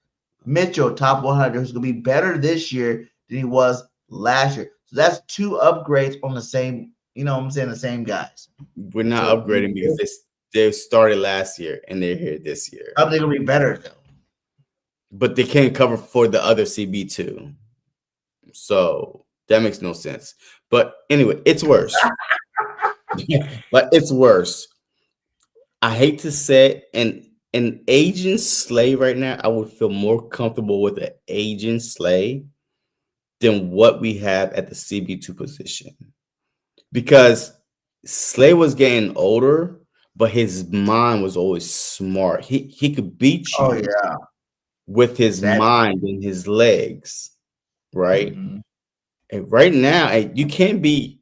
Mitchell, top 100, who's going to be better this year than he was last year. So that's 2 upgrades on the same, you know what I'm saying, the same guys. We're not So, upgrading because they started last year and they're here this year. How are they going to be better, though? But they can't cover for the other CB2. So that makes no sense. But anyway, it's worse. But it's worse. I hate to say it, an aging Slay right now, I would feel more comfortable with an aging Slay than what we have at the CB2 position. Because Slay was getting older, but his mind was always smart. He could beat you. Oh, yeah. With his mind and his legs, right? Mm-hmm. And right now, you can't be.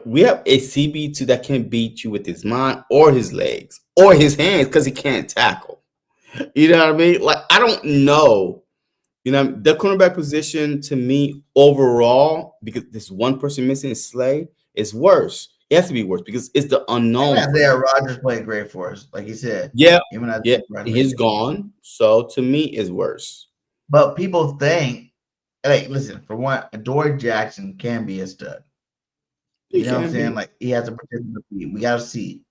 We have a CB2 that can beat you with his mind or his legs or his hands because he can't tackle. You know what I mean? Like I don't know. You know the cornerback position to me overall, because this one person missing is Slay, is worse. It has to be worse because it's the unknown. Yeah, Rodgers played great for us, like you said. Yeah, yeah, he's gone. So to me, it's worse. But people think, hey, listen, for one, Adoree Jackson can be a stud. You know what I'm saying? Like he has a potential to be. We got to see.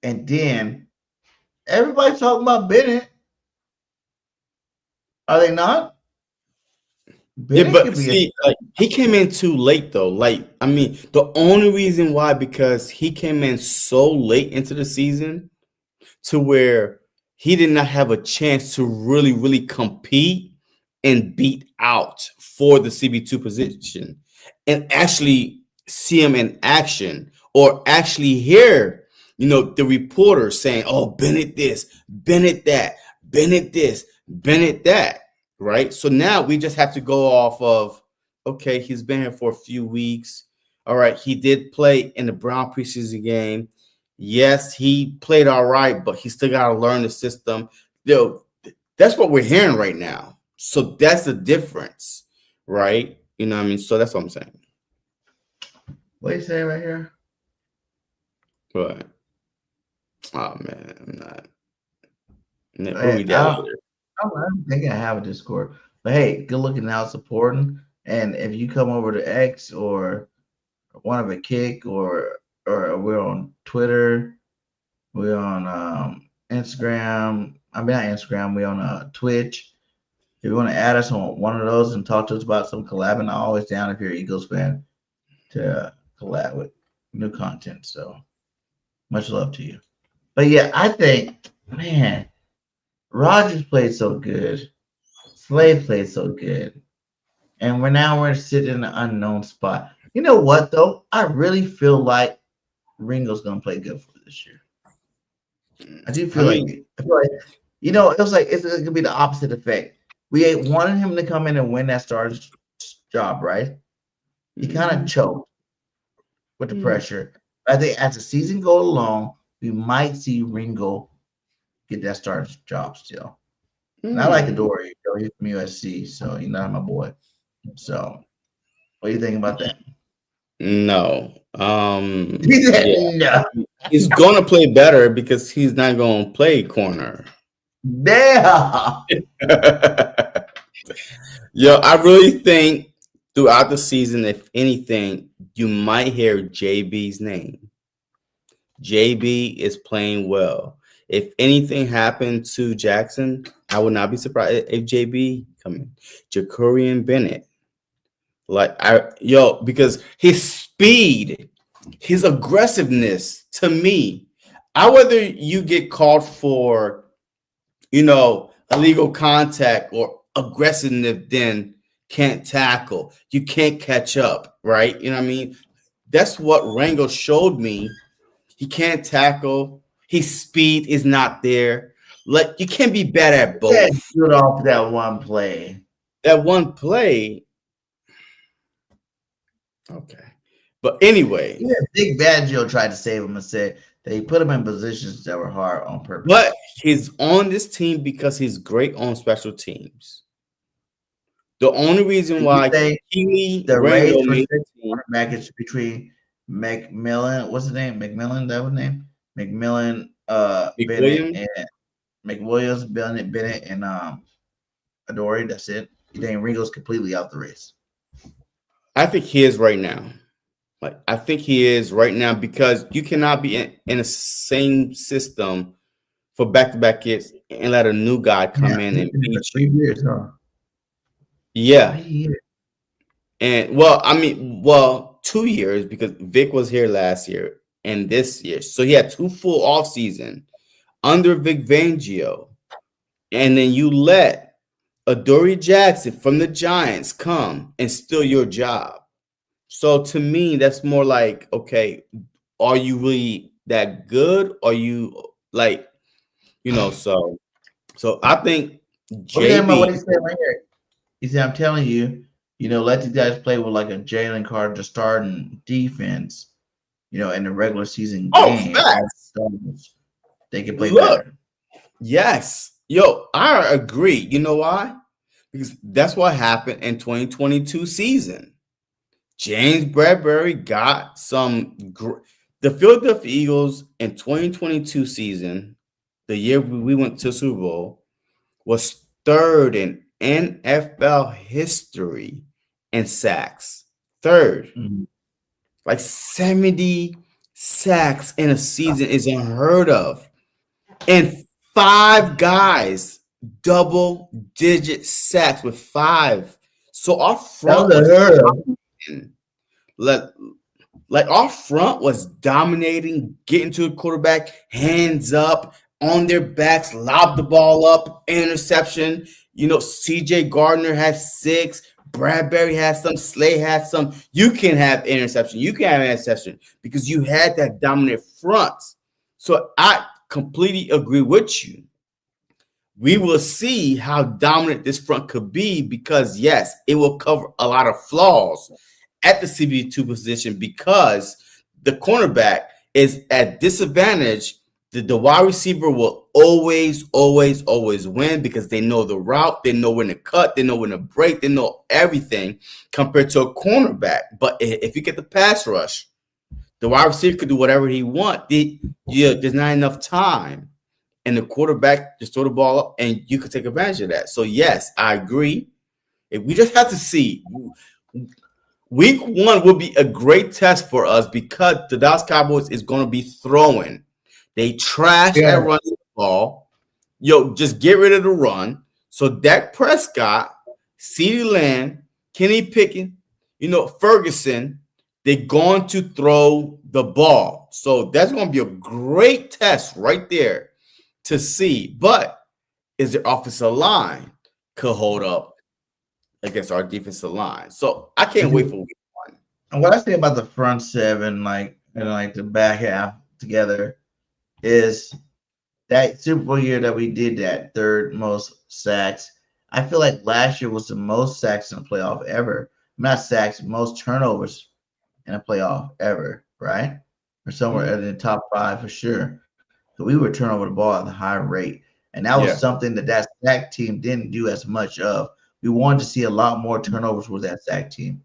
And then everybody's talking about Bennett. Are they not? Yeah, but see, like, he came in too late though. Like, I mean, the only reason why because he came in so late into the season to where he did not have a chance to really compete and beat out for the CB2 position and actually see him in action or actually hear, the reporter saying, "Oh, Bennett this, Bennett that, Bennett this, Bennett that." Right. So now we just have to go off of, okay, he's been here for a few weeks. All right. He did play in the Brown preseason game. Yes, he played all right, but he still got to learn the system. That's what we're hearing right now. So that's the difference. Right. You know what I mean? So that's what I'm saying. What you say right here? What? Oh, man. I'm not. I don't think I have a Discord, but hey, good looking out, supporting. And if you come over to X or one of a kick or we're on Twitter, we're on Instagram. I mean, not Instagram. We're on Twitch. If you want to add us on one of those and talk to us about some collabing, I'm always down if you're an Eagles fan to collab with new content. So much love to you. But yeah, I think, man, Rodgers played so good. Slay played so good. And we're sitting in an unknown spot. You know what, though? I really feel like Ringo's going to play good for this year. I do feel like, it was like it's going to be the opposite effect. We wanted him to come in and win that starting job, right? He kind of choked with the pressure. I think as the season goes along, we might see Ringo get that starting job still. And I like Adoree. He's from USC, so he's not my boy. So, what do you think about that? No. No. He's gonna play better because he's not gonna play corner. Yeah. Yo, I really think throughout the season, if anything, you might hear JB's name. JB is playing well. If anything happened to Jackson, I would not be surprised if JB come in. Jacorian Bennett. Because his speed, his aggressiveness to me, whether you get called for, illegal contact or aggressiveness, then can't tackle. You can't catch up, right? You know what I mean? That's what Ringo showed me. He can't tackle. His speed is not there. Like, you can't be bad at both. Yeah, shoot off that one play. That one play. Okay. But anyway, Yeah, Big Fangio tried to save him and said they put him in positions that were hard on purpose. but he's on this team because he's great on special teams. The only reason Did you why say the Ringo race for made the six team, quarterback is between McMillan, what's his name? McMillan, that was his name? McMillan, Bennett, McWilliams, and McWilliams, Bennett, and Adore. That's it. You think Ringo's completely out the race? I think he is right now. Like I think he is right now because you cannot be in the same system for back-to-back years and let a new guy come in and beat for 3 you. years, huh? Yeah. 3 years. And well, 2 years because Vic was here last year and this year. So he had 2 full off season under Vic Fangio. And then you let Adoree Jackson from the Giants come and steal your job. So to me, that's more like, okay, are you really that good? Are you like, so I think Remember what he JB, said right here. He said, I'm telling you, let these guys play with like a Jalen Carter starting defense, in the regular season game. facts. They can play Look, better. yes. Yo, I agree. You know why? Because that's what happened in 2022 season. James Bradbury got the Philadelphia Eagles in 2022 season, the year we went to Super Bowl, was third in NFL history in sacks. Third. Mhm. Like 70 sacks in a season is unheard of. And 5 guys double-digit sacks with 5. So our front That was unheard of. like our front was dominating, getting to the quarterback, hands up, on their backs, lob the ball up, interception. CJ Gardner has 6. Bradbury has some. Slay has some. You can have interception. You can have interception because you had that dominant front. So I completely agree with you. We will see how dominant this front could be because, yes, it will cover a lot of flaws at the CB2 position because the cornerback is at disadvantage. The wide receiver will always win because they know the route, they know when to cut, they know when to break, they know everything compared to a cornerback. But if you get the pass rush, the wide receiver could do whatever he wants. There's not enough time. And the quarterback just throw the ball up and you could take advantage of that. So, yes, I agree. If we just have to see. Week 1 will be a great test for us because the Dallas Cowboys is going to be throwing. They trash at running the ball. Just get rid of the run. So Dak Prescott, CeeDee Lamb, Kenny Pickett, Ferguson, they're going to throw the ball. So that's going to be a great test right there to see. But is the offensive line could hold up against our defensive line? So I can't wait for week 1. And what I say about the front 7, and the back half together, is that Super Bowl year that we did that 3rd most sacks. I feel like last year was the most sacks in a playoff ever. Not sacks, most turnovers in a playoff ever, right? Or somewhere in the top 5 for sure. So we were turning over the ball at a high rate. And that was something that sack team didn't do as much of. We wanted to see a lot more turnovers with that sack team.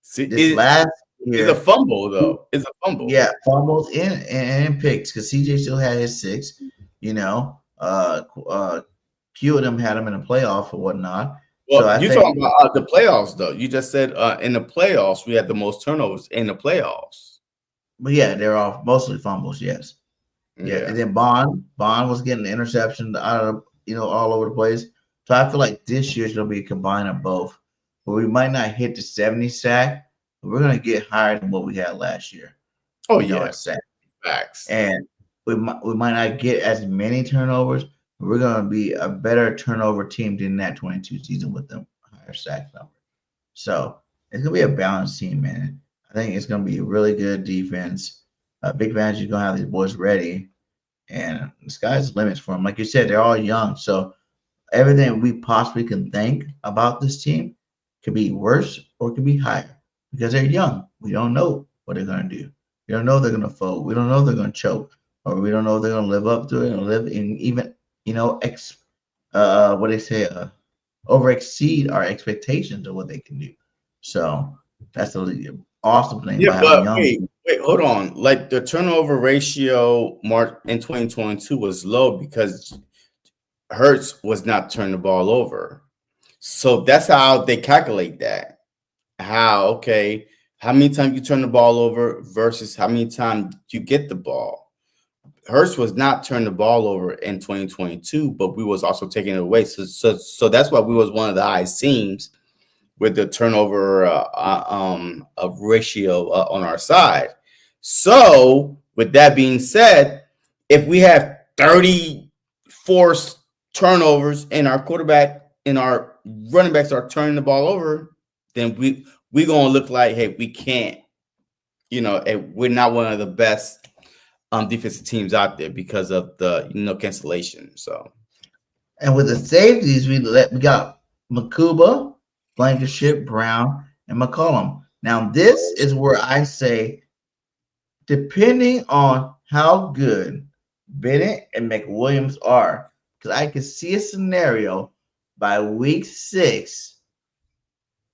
See, last year, it's a fumble, though. It's a fumble. Yeah, fumbles and picks because CJ still had his 6. Few of them had him in a playoff or whatnot. Well, so you're talking about the playoffs, though. You just said in the playoffs we had the most turnovers in the playoffs. But yeah, they're all mostly fumbles. Yes. Yeah. And then Bond was getting the interception out of all over the place. So I feel like this year's gonna be a combine of both. But we might not hit the 70 sack, but we're gonna get higher than what we had last year. Oh yeah, facts. And we might not get as many turnovers, but we're gonna be a better turnover team than that 22 season with them higher sack number. So it's gonna be a balanced team, man. I think it's gonna be a really good defense. Big Fangio is gonna have these boys ready, and the sky's the limits for them. Like you said, they're all young, so everything we possibly can think about this team could be worse or could be higher. because they're young. We don't know what they're going to do. We don't know if they're going to fold. We don't know if they're going to choke, or we don't know if they're going to live up to it and live in even, what they say, over exceed our expectations of what they can do. So that's the awesome thing about having young. Wait, hold on. Like the turnover ratio mark in 2022 was low because Hurts was not turning the ball over. So that's how they calculate that. How many times you turn the ball over versus how many times you get the ball. Hurts was not turning the ball over in 2022, but we was also taking it away. So that's why we was one of the highest teams with the turnover of ratio on our side. So with that being said, if we have 30 forced turnovers and our quarterback and our running backs are turning the ball over, then we're gonna look like, hey, we can't, we're not one of the best defensive teams out there because of the cancellation. So, and with the safeties, we got Makuba, Blankenship, Brown, and McCollum. Now this is where I say, depending on how good Bennett and McWilliams are, because I can see a scenario by week 6,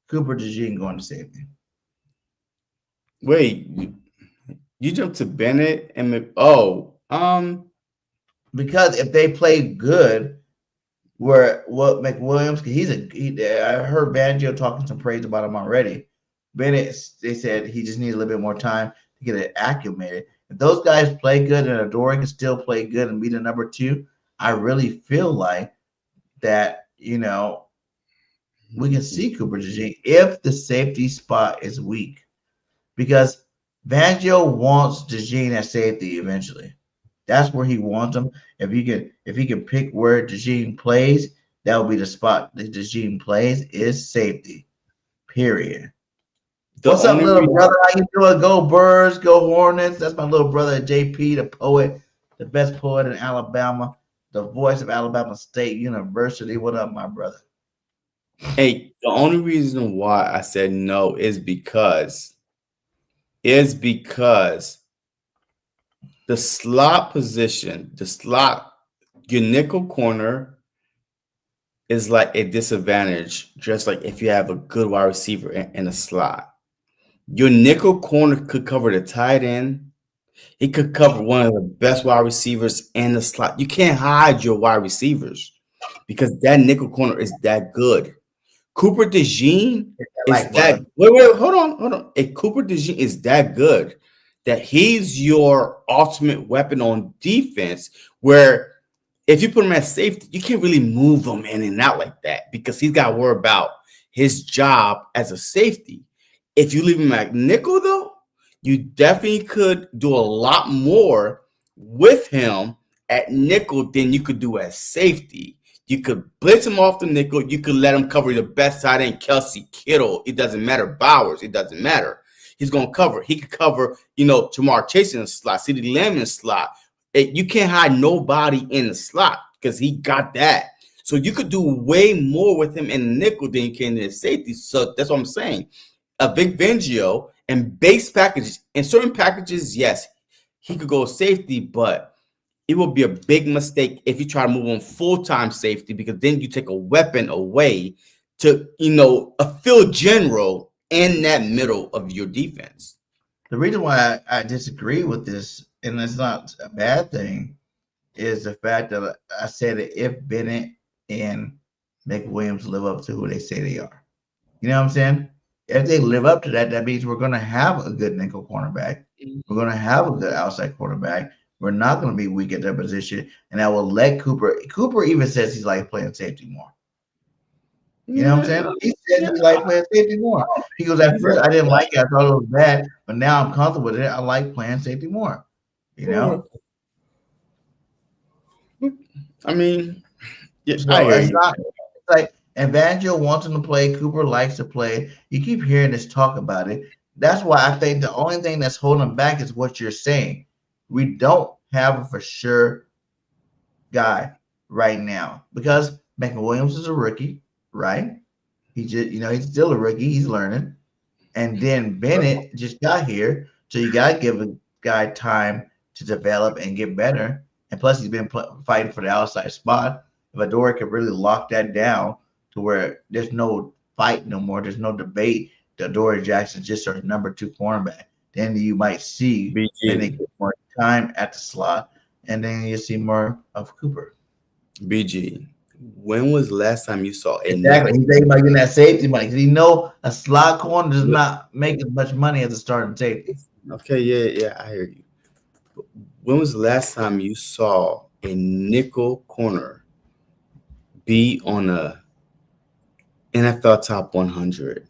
Cooper DeJean going to safety. Wait, you jumped to Bennett and because if they play good, what McWilliams, I heard Banjo talking some praise about him already. Bennett, they said he just needs a little bit more time to get it acclimated. If those guys play good and Adore can still play good and be the number 2, I really feel like that, we can see Cooper DeJean if the safety spot is weak, because Banjo wants DeJean at safety eventually. That's where he wants him. If he can pick where DeJean plays, that will be the spot that DeJean plays is safety. Period. What's up, little brother? How you doing? Go Birds, go Hornets. That's my little brother JP, the poet, the best poet in Alabama, the voice of Alabama State University. What up, my brother? Hey, the only reason why I said no is because the slot position, your nickel corner is like a disadvantage, just like if you have a good wide receiver in a slot. Your nickel corner could cover the tight end. He could cover one of the best wide receivers in the slot. You can't hide your wide receivers because that nickel corner is that good. Cooper DeJean is that. Wait, hold on. If Cooper DeJean is that good, that he's your ultimate weapon on defense, where if you put him at safety, you can't really move him in and out like that because he's got to worry about his job as a safety. If you leave him at nickel, though, you definitely could do a lot more with him at nickel than you could do at safety. You could blitz him off the nickel. You could let him cover the best side end, Kelsey, Kittle. It doesn't matter. Bowers. It doesn't matter. He's going to cover. He could cover, Jamar Chase in the slot, CeeDee Lamb in the slot. You can't hide nobody in the slot because he got that. So you could do way more with him in the nickel than you can in the safety. So that's what I'm saying. A Vic Fangio and base packages, in certain packages, yes, he could go safety, but it will be a big mistake if you try to move on full-time safety because then you take a weapon away to, a field general in that middle of your defense. The reason why I disagree with this, and it's not a bad thing, is the fact that I said that if Bennett and McWilliams live up to who they say they are. You know what I'm saying? If they live up to that, that means we're going to have a good nickel cornerback. We're going to have a good outside quarterback. We're not going to be weak at their position, and that will let Cooper. Cooper even says he's like playing safety more. You know what I'm saying? He said he like playing safety more. He goes, at first I didn't like it. I thought it was bad, but now I'm comfortable with it. I like playing safety more. I mean, yeah, so it's not like Evangel wants him to play. Cooper likes to play. You keep hearing us talk about it. That's why I think the only thing that's holding him back is what you're saying. We don't have a for sure guy right now because McWilliams is a rookie, right? He just, he's still a rookie. He's learning. And then Bennett just got here, so you gotta give a guy time to develop and get better. And plus, he's been fighting for the outside spot. If Adoree could really lock that down to where there's no fight no more, there's no debate, Adoree Jackson's just our number 2 cornerback. Then you might see Bennett get more time at the slot, and then you see more of Cooper. BG, when was the last time you saw a Exactly. He's thinking about getting that safety money because he know a slot corner does not make as much money as a starting safety. Okay, yeah, I hear you. But when was the last time you saw a nickel corner be on a NFL top 100?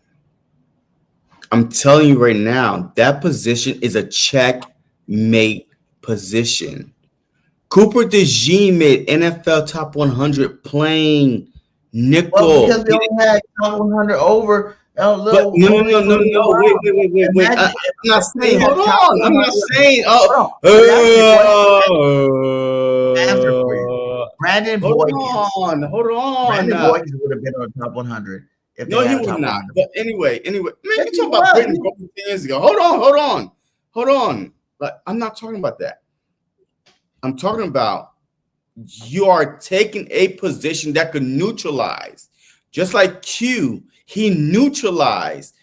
I'm telling you right now, that position is a checkmate position. Cooper DeJean made NFL top 100 playing nickel. Well, because they only had top 100 over. No. Wait. I'm not saying. Hold on. I'm not saying. Brandon Boykins. Hold on. Brandon Boykins would have been on top 100. No, he would not. But anyway, man, you talking about Brandon Boykins 10 years ago. Hold on. But I'm not talking about that. I'm talking about you are taking a position that could neutralize, just like Q. He neutralized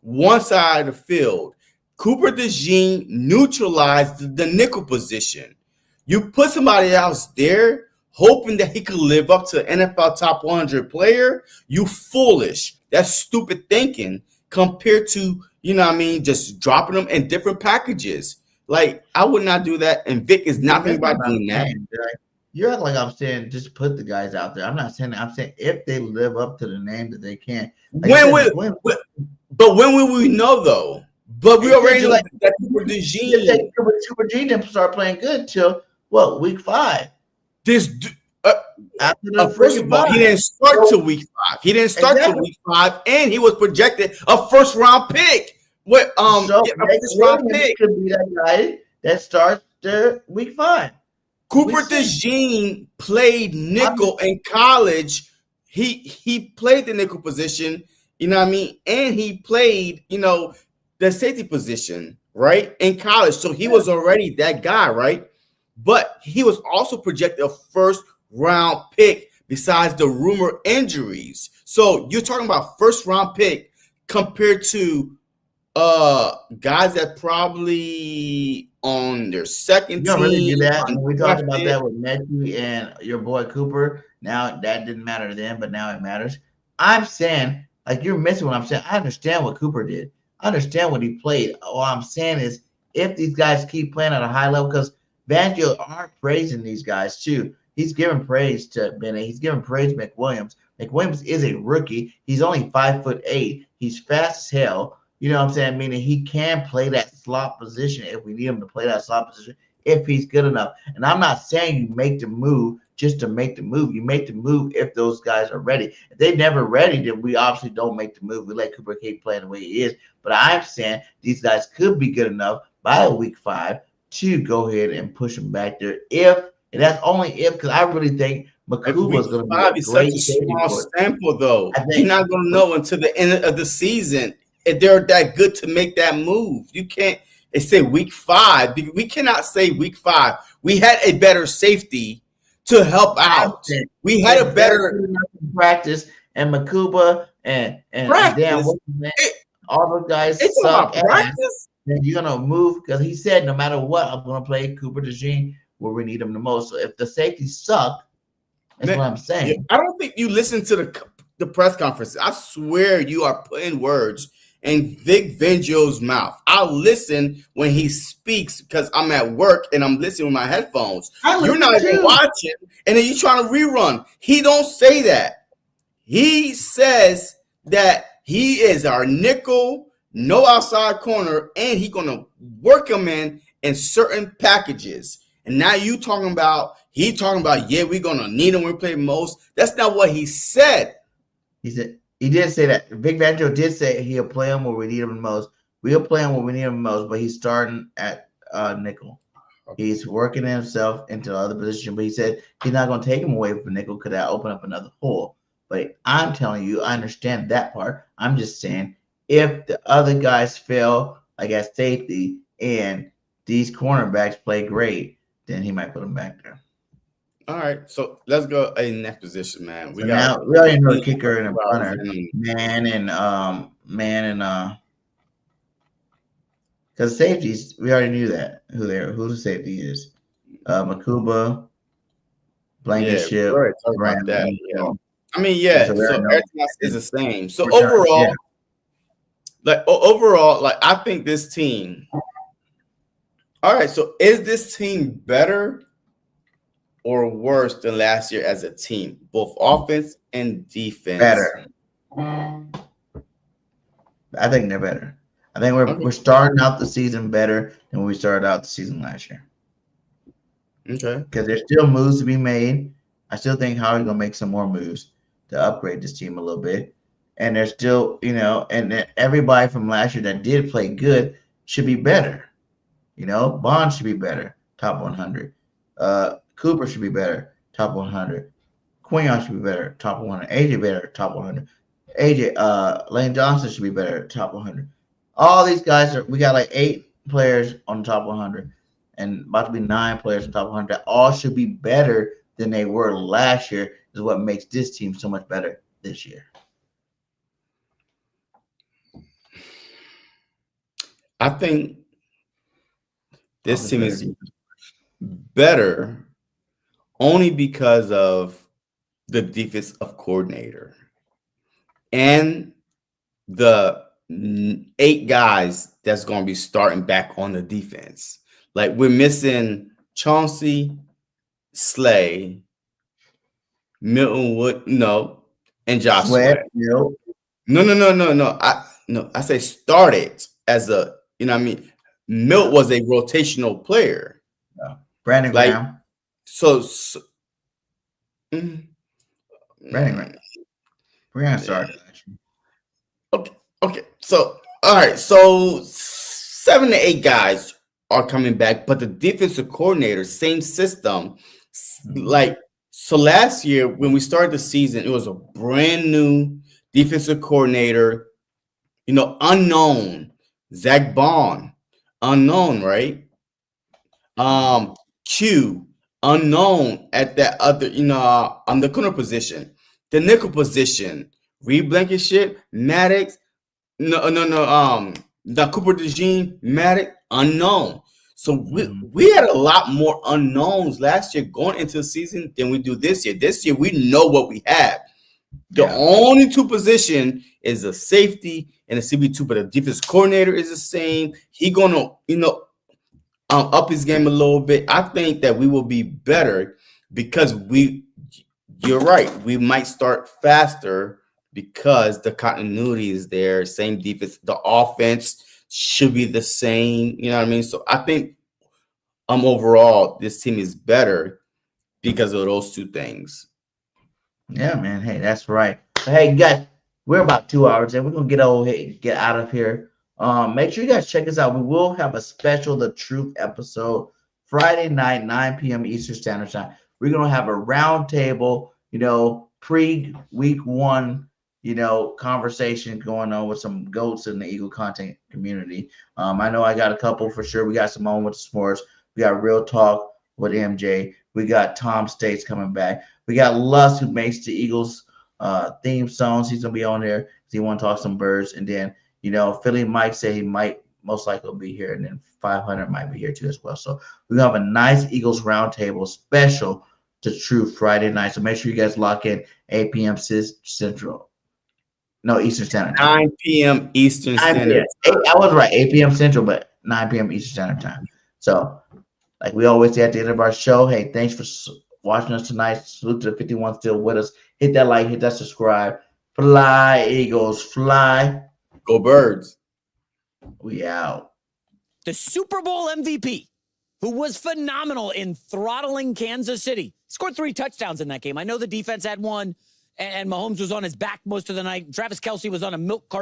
one side of the field. Cooper DeJean neutralized the nickel position. You put somebody else there hoping that he could live up to NFL top 100 player. You foolish. That's stupid thinking compared to, just dropping them in different packages. Like, I would not do that, and Vic is not thinking about doing that. You act like I'm saying just put the guys out there. I'm not saying that. I'm saying if they live up to the name that they can. Like but when will we know, though? But we already know that Cooper DeJean. Cooper DeJean didn't start playing good till, week 5? First of all, he didn't start till week 5. He didn't start till week 5, and he was projected a first-round pick. A first-round pick could be that guy that starts week 5. Cooper DeJean played nickel in college. He played the nickel position, and he played, the safety position, right, in college. So he was already that guy, right? But he was also projected a first-round pick besides the rumor injuries. So you're talking about first-round pick compared to guys that probably on their second team. Really do that. We talked about that with Metchie and your boy Cooper. Now that didn't matter then, but now it matters. I'm saying, like, you're missing what I'm saying. I understand what Cooper did. I understand what he played. What I'm saying is, if these guys keep playing at a high level, because Banjo are praising these guys too. He's giving praise to Bennett. He's giving praise to McWilliams. McWilliams is a rookie. He's only 5'8". He's fast as hell. You know what I'm saying? Meaning he can play that slot position if we need him to play that slot position, if he's good enough. And I'm not saying you make the move just to make the move. You make the move if those guys are ready. If they're never ready, then we obviously don't make the move. We let Cooper keep playing the way he is. But I'm saying these guys could be good enough by week 5 to go ahead and push them back there. And that's only if, because I really think Makuba is going to be a great small sample, though. You're not going to know until the end of the season if they're that good to make that move. You can't say week 5. We cannot say week 5. We had a better safety to help out. We had a better practice, and Makuba and all those guys it's suck. Practice. And you're gonna move because he said no matter what, I'm gonna play Cooper DeJean where we need him the most. So if the safeties suck, that's what I'm saying. I don't think you listen to the press conference. I swear you are putting words in Vic Fangio's mouth. I'll listen when he speaks because I'm at work and I'm listening with my headphones. You're not even watching, and then you're trying to rerun. He don't say that. He says that he is our nickel, no outside corner, and he's gonna work him in certain packages. And now he talking about, yeah, we're gonna need him when we play most. That's not what he said. He did say that. Vic Fangio did say he'll play him where we need him the most. We'll play him where we need him the most, but he's starting at nickel. He's working himself into the other position, but he said he's not going to take him away from nickel because that open up another hole. But I'm telling you, I understand that part. I'm just saying, if the other guys fail, like at safety, and these cornerbacks play great, then he might put them back there. All right, so let's go in next position, man. We So got now we already know the kicker and the punter, because safeties, we already knew that who the safety is. Makuba, Blankenship, we already talked about that. Yeah. I mean, yeah. So everything else is the same. So overall, I think this team. All right. So is this team better or worse than last year as a team, both offense and defense? Better. I think they're better. I think we're starting out the season better than we started out the season last year. Okay. Because there's still moves to be made. I still think Howard's going to make some more moves to upgrade this team a little bit. And there's still, and everybody from last year that did play good should be better. Bond should be better, top 100. Cooper should be better, top 100. Quinion should be better, top 100. AJ better, top 100. Lane Johnson should be better, top 100. All these guys we got like 8 players on the top 100 and about to be 9 players on top 100 that all should be better than they were last year, is what makes this team so much better this year. I think this team is better only because of the defensive coordinator and the 8 guys that's going to be starting back on the defense. Like, we're missing Chauncey, Slay, Milton Wood, and Josh Sweat. No. I say started as a, Milt was a rotational player. Brandon Graham. Brandon Graham. We're gonna start. Okay. So all right. So 7 to 8 guys are coming back, but the defensive coordinator, same system. So last year when we started the season, it was a brand new defensive coordinator. Unknown. Zach Bond, unknown, right? Q, unknown at that other, on the corner position. The nickel position, Reed Blankenship, Maddox, the Cooper DeJean, Maddox, unknown. So we had a lot more unknowns last year going into the season than we do this year. This year, we know what we have. The only 2 position is a safety and a CB2, but the defense coordinator is the same. He gonna, up his game a little bit. I think that we will be better because you're right. We might start faster because the continuity is there. Same defense. The offense should be the same. You know what I mean? So I think overall this team is better because of those 2 things. Yeah, man. Hey, that's right. Hey, guys, we're about 2 hours in. We're gonna get out of here. Make sure you guys check us out. We will have a special The Truth episode Friday night, 9 p.m. Eastern Standard Time. We're gonna have a round table, pre-week 1, conversation going on with some goats in the Eagle content community. I know I got a couple for sure. We got Simone with the Sports. We got Real Talk with MJ. We got Tom States coming back. We got Lust, who makes the Eagles theme songs. He's gonna be on there because he want to talk some birds. And then Philly Mike said he might most likely be here, and then 500 might be here too as well. So we're gonna have a nice Eagles roundtable special to Truth Friday night. So make sure you guys lock in 8 p.m. Central. No, Eastern Standard Time. 9 p.m. Eastern Standard Time. I was right, 8 p.m. Central, but 9 p.m. Eastern Standard Time. So, like we always say at the end of our show, hey, thanks for watching us tonight. Salute to the 51 still with us. Hit that like, hit that subscribe. Fly, Eagles, fly. Go Birds. We out. The Super Bowl MVP, who was phenomenal in throttling Kansas City, scored 3 touchdowns in that game. I know the defense had 1, and Mahomes was on his back most of the night. Travis Kelce was on a milk carton.